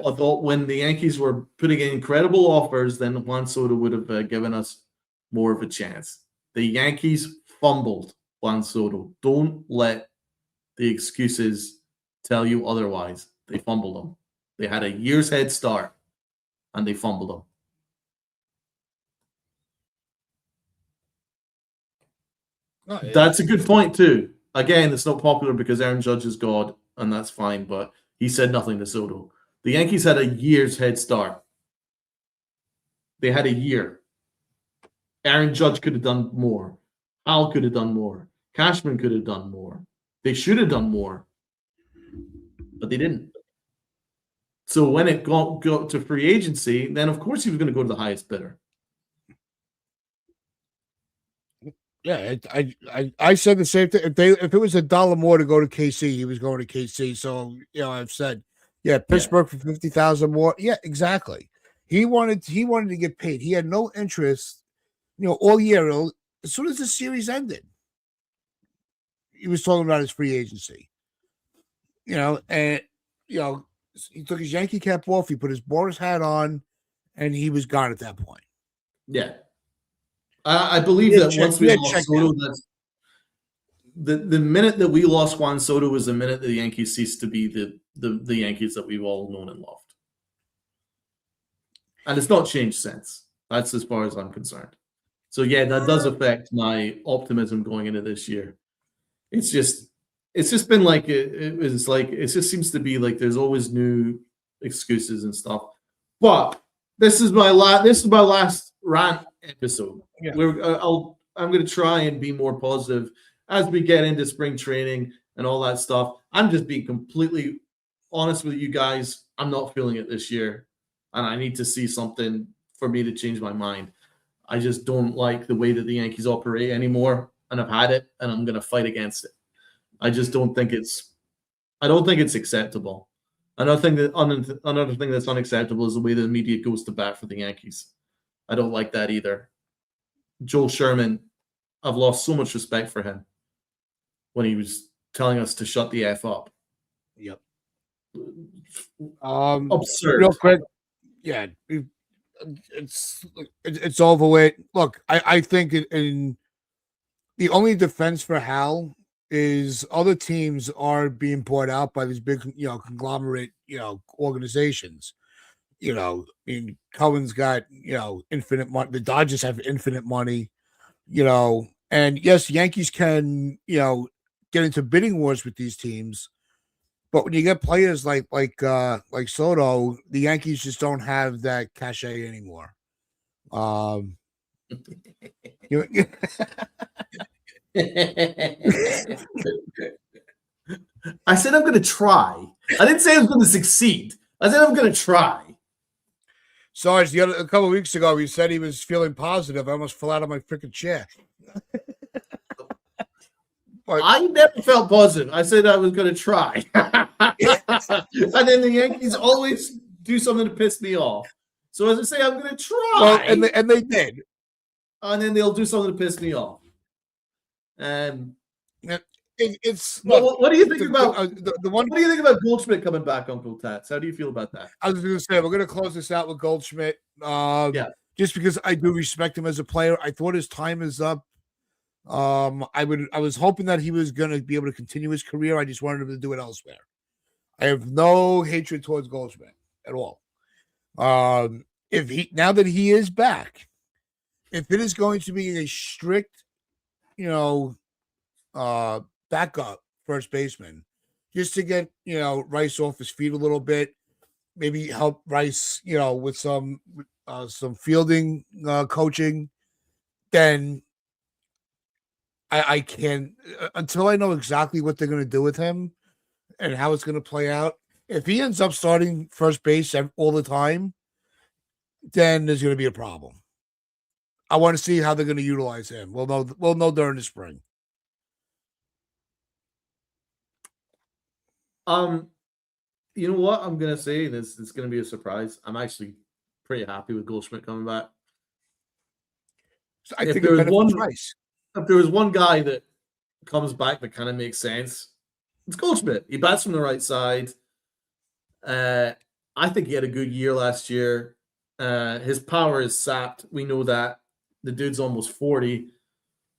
the Yankees were putting in incredible offers, then Juan Soto would have given us more of a chance. The Yankees fumbled Juan Soto. Don't let the excuses tell you otherwise. They fumbled him. They had a year's head start, and they fumbled him. That's a good point, too. Again, it's not popular because Aaron Judge is God, and that's fine, but he said nothing to Soto. The Yankees had a year's head start. They had a year. Aaron Judge could have done more. Al could have done more. Cashman could have done more. They should have done more, but they didn't. So when it got to free agency, then of course he was going to go to the highest bidder. Yeah, I said the same thing. If it was $1 more to go to KC, he was going to KC. So I've said, Pittsburgh for 50,000 more. Yeah, exactly. He wanted to get paid. He had no interest, all year. As soon as the series ended, he was talking about his free agency. And he took his Yankee cap off. He put his Boris hat on, and he was gone at that point. Yeah. I believe that once we lost Soto, the minute that we lost Juan Soto was the minute that the Yankees ceased to be the Yankees that we've all known and loved. And it's not changed since. That's as far as I'm concerned. So, that does affect my optimism going into this year. It's just been like it just seems to be like there's always new excuses and stuff. But this is my last rant episode. Yeah. I'm going to try and be more positive as we get into spring training and all that stuff. I'm just being completely honest with you guys. I'm not feeling it this year, and I need to see something for me to change my mind. I just don't like the way that the Yankees operate anymore, and I've had it, and I'm going to fight against it. I just don't think it's acceptable. Another thing that's unacceptable is the way the media goes to bat for the Yankees. I don't like that either. Joel Sherman, I've lost so much respect for him when he was telling us to shut the F up. Yep. Absurd. Real quick, it's over with. Look, I think in the only defense for Hal is other teams are being bought out by these big, conglomerate, organizations. Cohen's got, infinite money. The Dodgers have infinite money, and yes, Yankees can, get into bidding wars with these teams. But when you get players like Soto, the Yankees just don't have that cachet anymore. I said I'm going to try. I didn't say I was going to succeed. I said I'm going to try. Sarge, a couple of weeks ago, he said he was feeling positive. I almost fell out of my freaking chair. I never felt positive. I said I was going to try. And then the Yankees always do something to piss me off. So as I say, I'm going to try. Well, and they did. And then they'll do something to piss me off. And it's what do you think about the one? What do you think about Goldschmidt coming back, Uncle Tats? How do you feel about that? I was going to say we're going to close this out with Goldschmidt. Just because I do respect him as a player. I thought his time is up. I was hoping that he was going to be able to continue his career. I just wanted him to do it elsewhere. I have no hatred towards Goldschmidt at all. If he now that he is back, if it is going to be a strict, backup first baseman, just to get Rice off his feet a little bit, maybe help Rice, with some fielding coaching, then I can until I know exactly what they're going to do with him and how it's going to play out. If he ends up starting first base all the time, then there's going to be a problem. I want to see how they're going to utilize him. We'll know during the spring. You know what I'm gonna say? This is gonna be a surprise. I'm actually pretty happy with Goldschmidt coming back. So I If think there it was benefits one, Rice. if there was one guy that comes back that kind of makes sense, it's Goldschmidt. He bats from the right side. I think he had a good year last year. His power is sapped. We know that. The dude's almost 40,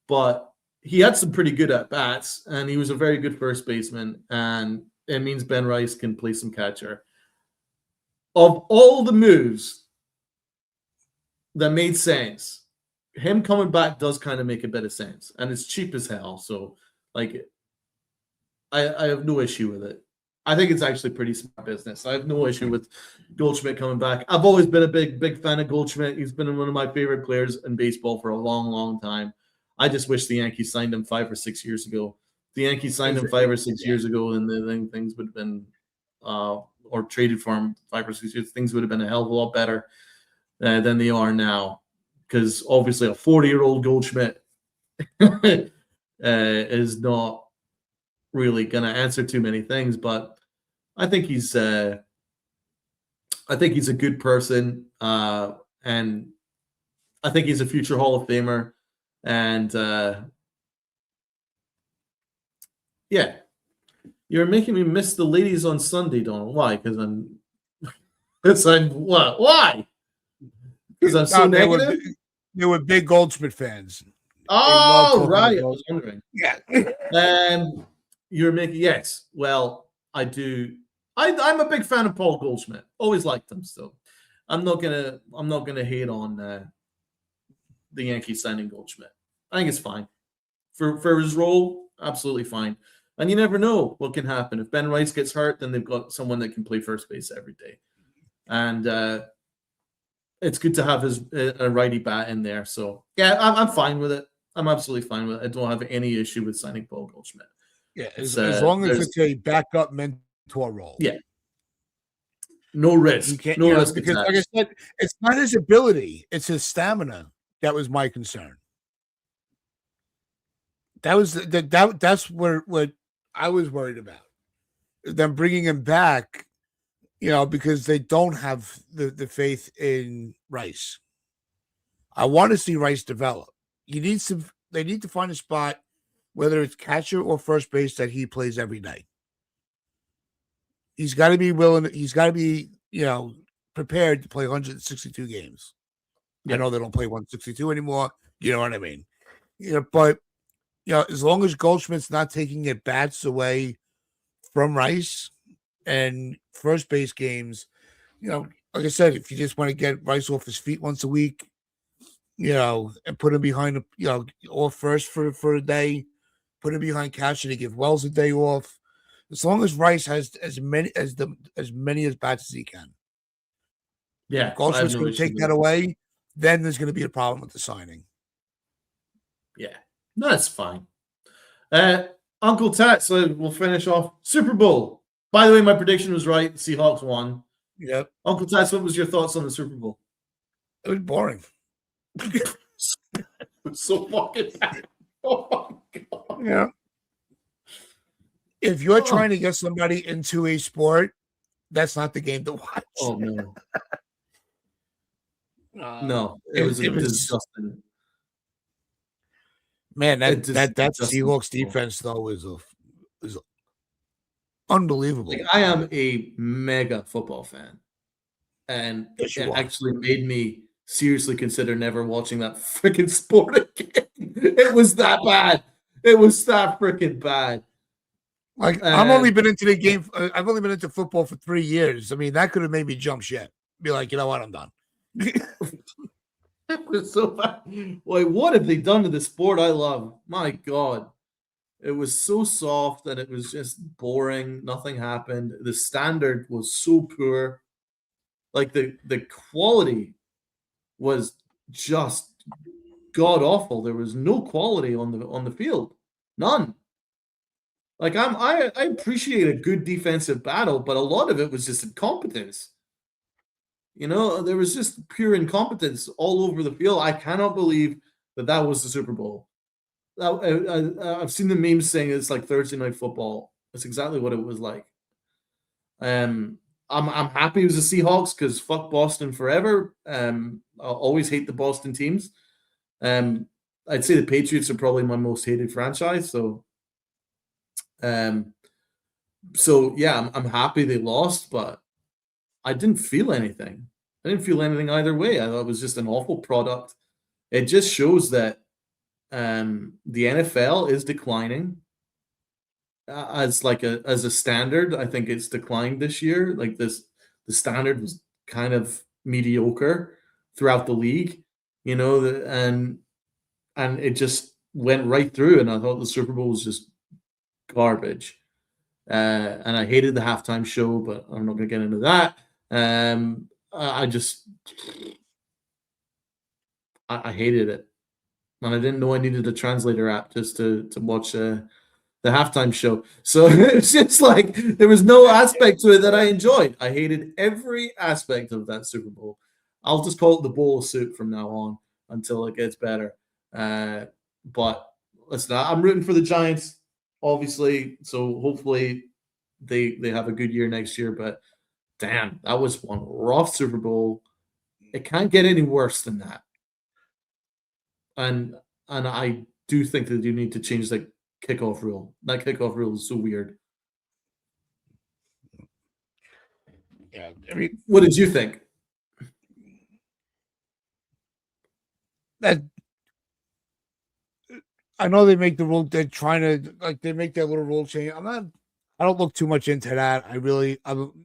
but he had some pretty good at bats, and he was a very good first baseman. And it means Ben Rice can play some catcher. Of all the moves that made sense, him coming back does kind of make a bit of sense, and it's cheap as hell. So, like, I have no issue with it. I think it's actually pretty smart business. I have no issue with Goldschmidt coming back. I've always been a big fan of Goldschmidt. He's been one of my favorite players in baseball for a long time. I just wish the Yankees signed him 5 or 6 years ago. If the Yankees signed him 5 or 6 years ago, and then things would have been, or traded for him 5 or 6 years, things would have been a hell of a lot better than they are now. Because obviously, a 40-year-old Goldschmidt is not really going to answer too many things, but I think he's a good person, and I think he's a future Hall of Famer. And yeah, you're making me miss the ladies on Sunday, Donald. Why? Because I'm what? Why? Because I'm so negative. They were big Goldschmidt fans. Oh, right. I was wondering. Yeah. You're making, yes. Well, I do. I'm a big fan of Paul Goldschmidt. Always liked him. So I'm not gonna hate on the Yankees signing Goldschmidt. I think it's fine for his role. Absolutely fine. And you never know what can happen. If Ben Rice gets hurt, then they've got someone that can play first base every day. And it's good to have a righty bat in there. So yeah, I'm fine with it. I'm absolutely fine with it. I don't have any issue with signing Paul Goldschmidt. Yeah, as long as it's a backup mentor role. Yeah. No risk. No risk because, like I said, it's not his ability; it's his stamina that was my concern. That's what I was worried about. Them bringing him back, because they don't have the faith in Rice. I want to see Rice develop. They need to find a spot, whether it's catcher or first base, that he plays every night. He's got to be willing. He's got to be, prepared to play 162 games. Yeah. I know they don't play 162 anymore. You know what I mean? But as long as Goldschmidt's not taking at bats away from Rice and first base games, like I said, if you just want to get Rice off his feet once a week, and put him behind, off first for a day, put him behind catcher to give Wells a day off. As long as Rice has as many as bats as he can. Yeah, if Goldschmidt's going to take that away, then there's going to be a problem with the signing. Yeah, that's fine. Uncle Tat, so we'll finish off. Super Bowl. By the way, my prediction was right. The Seahawks won. Yep. Uncle Tat, what was your thoughts on the Super Bowl? It was boring. It was so fucking bad. Oh my God. Yeah. If you're trying to get somebody into a sport, that's not the game to watch. Oh no. No, it was disgusting. Man, that Seahawks defense though is unbelievable. Like, I am a mega football fan, and it actually made me seriously consider never watching that freaking sport again. It was that bad. It was that freaking bad. Like I've only been into the game. I've only been into football for 3 years. I mean, that could have made me jump shit. Be like, you know what, I'm done. It was so bad. Like, what have they done to the sport I love? My God. It was so soft and it was just boring. Nothing happened. The standard was so poor. Like the quality was just god awful. There was no quality on the field. None. Like I appreciate a good defensive battle, but a lot of it was just incompetence. There was just pure incompetence all over the field. I cannot believe that was the Super Bowl. I've seen the memes saying it's like Thursday night football. That's exactly what it was like. I'm happy it was the Seahawks because fuck Boston forever. I'll always hate the Boston teams. I'd say the Patriots are probably my most hated franchise. Um, so yeah, I'm happy they lost, but I didn't feel anything. I didn't feel anything either way. I thought it was just an awful product. It just shows that the NFL is declining as a standard. I think it's declined this year. The standard was kind of mediocre throughout the league, and it just went right through. And I thought the Super Bowl was just garbage. And I hated the halftime show, but I'm not going to get into that. I hated it, and I didn't know I needed a translator app just to watch the halftime show. So it's just like there was no aspect to it that I enjoyed. I hated every aspect of that Super Bowl. I'll just call it the bowl of soup from now on until it gets better. But listen, I'm rooting for the Giants, obviously. So hopefully they have a good year next year. But damn, that was one rough Super Bowl. It can't get any worse than that. And I do think that you need to change the kickoff rule. That kickoff rule is so weird. Yeah, I mean, what did you think? That I know they make the rule. They're trying to they make that little rule change. I don't look too much into that. I'm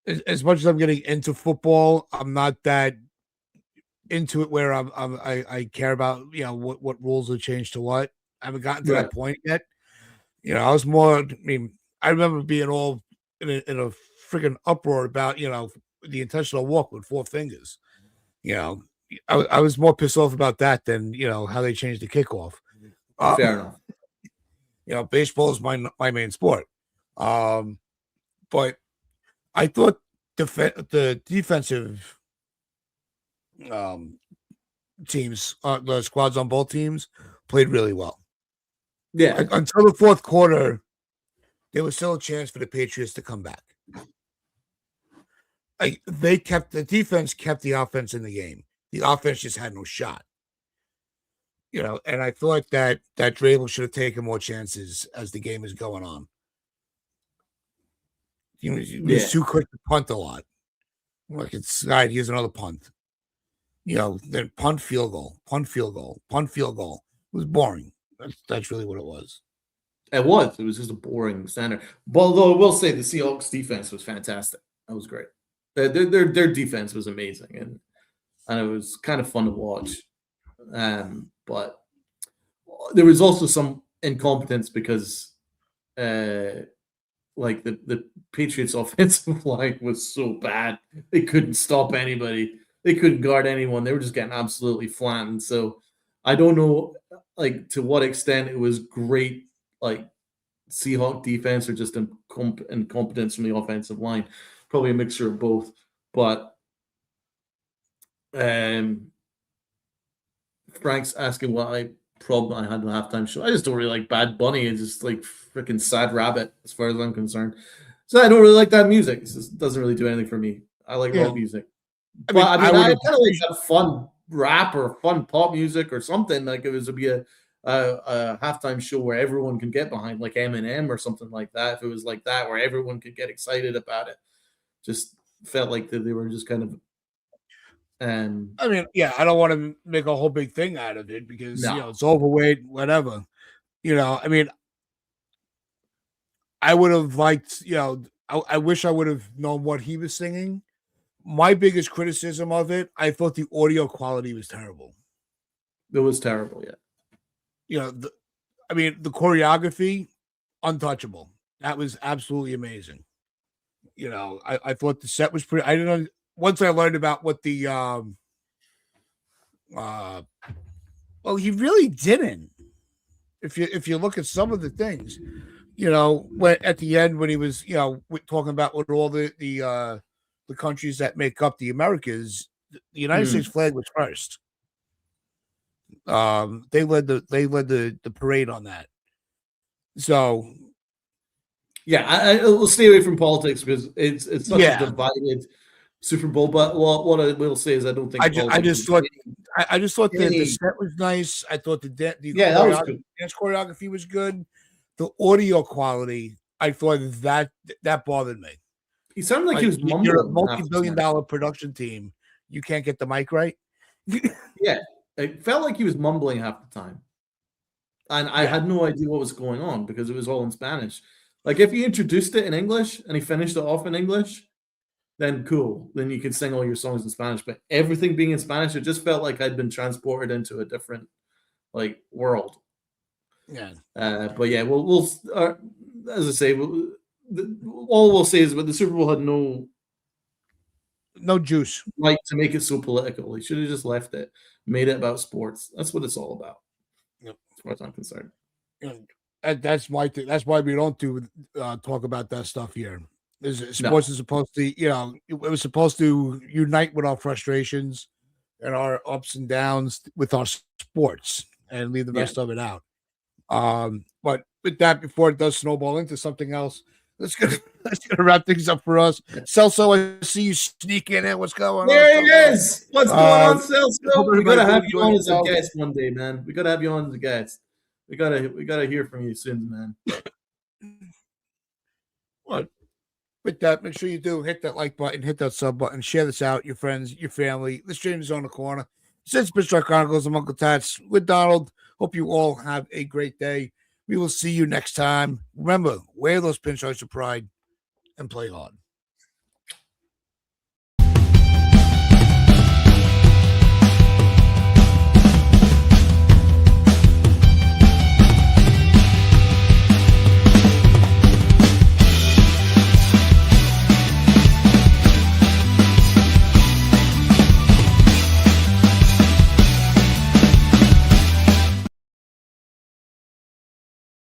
as much as I'm getting into football, I'm not that into it where I care about what rules will change to what. I haven't gotten to that point yet. I was more. I mean, I remember being all in a freaking uproar about the intentional walk with 4 fingers. I was more pissed off about that than how they changed the kickoff. Fair enough. Baseball is my main sport. But I thought the defensive teams, the squads on both teams played really well. Yeah. Until the fourth quarter, there was still a chance for the Patriots to come back. The defense kept the offense in the game. The offense just had no shot. And I thought that Drabel should have taken more chances as the game is going on. He was too quick to punt a lot. Like it's right, here's another punt. Then punt, field goal, punt, field goal, punt, field goal. It was boring. That's really what it was. It was. It was just a boring standard. But although I will say the Seahawks defense was fantastic. That was great. Their defense was amazing, and it was kind of fun to watch. But there was also some incompetence because the Patriots offensive line was so bad. They couldn't stop anybody. They couldn't guard anyone. They were just getting absolutely flattened. So I don't know to what extent it was great Seahawk defense or just incompetence from the offensive line. Probably a mixture of both. But Frank's asking what problem I had in the halftime show. I just don't really like Bad Bunny. It's just like freaking Sad Rabbit as far as I'm concerned. So I don't really like that music. It just doesn't really do anything for me. I like rock music. I kind of like that fun rap or fun pop music or something. Like it would be a halftime show where everyone can get behind, like Eminem or something like that. If it was like that, where everyone could get excited about it, just felt like that they were just kind of And I mean, yeah, I don't want to make a whole big thing out of it because no, it's overweight, whatever. I mean, I would have liked, I wish I would have known what he was singing. My biggest criticism of it, I thought the audio quality was terrible. it was terrible. Yeah. The choreography, untouchable. That was absolutely amazing. I thought the set was pretty. I didn't know once I learned about what the well, he really didn't. If you look at some of the things, when at the end when he was talking about what all the countries that make up the Americas, the United States flag was first. They led the parade on that. So yeah, I will stay away from politics because it's such Yeah. a divided Super Bowl. But what I will say is I don't think I just politics thought is I just thought the any- set was nice. I thought the Yeah, that was good. dance choreography was good. The audio quality, I thought that bothered me. He sounded like he was mumbling. You're a half the multi-billion-dollar production team. You can't get the mic right. Yeah, it felt like he was mumbling half the time. And I had no idea what was going on because it was all in Spanish. Like if he introduced it in English and he finished it off in English, then cool. Then you could sing all your songs in Spanish. But everything being in Spanish, it just felt like I'd been transported into a different world. Yeah. But yeah, we'll as I say, all we'll say is that the Super Bowl had no juice. like to make it so political. He should have just left it, made it about sports. That's what it's all about. Yep. As far as I'm concerned. That's my thing. That's why we don't talk about that stuff here. Sports is supposed to, it was supposed to unite with our frustrations and our ups and downs with our sports and leave the rest of it out. But with that, before it does snowball into something else, let's gonna wrap things up for us. Celso, I see you sneaking in. What's going on? There he is. What's going on, Celso? We gotta everybody have you on as a yourself. guest one day, man. We gotta have you on as a guest. We gotta hear from you soon, man. What? With that, make sure you do hit that like button, hit that sub button, share this out, your friends, your family. The stream is on the corner. Since Pitch Chronicles, I'm Uncle Tats with Donald. Hope you all have a great day. We will see you next time. Remember, wear those pinstripes of pride and play hard.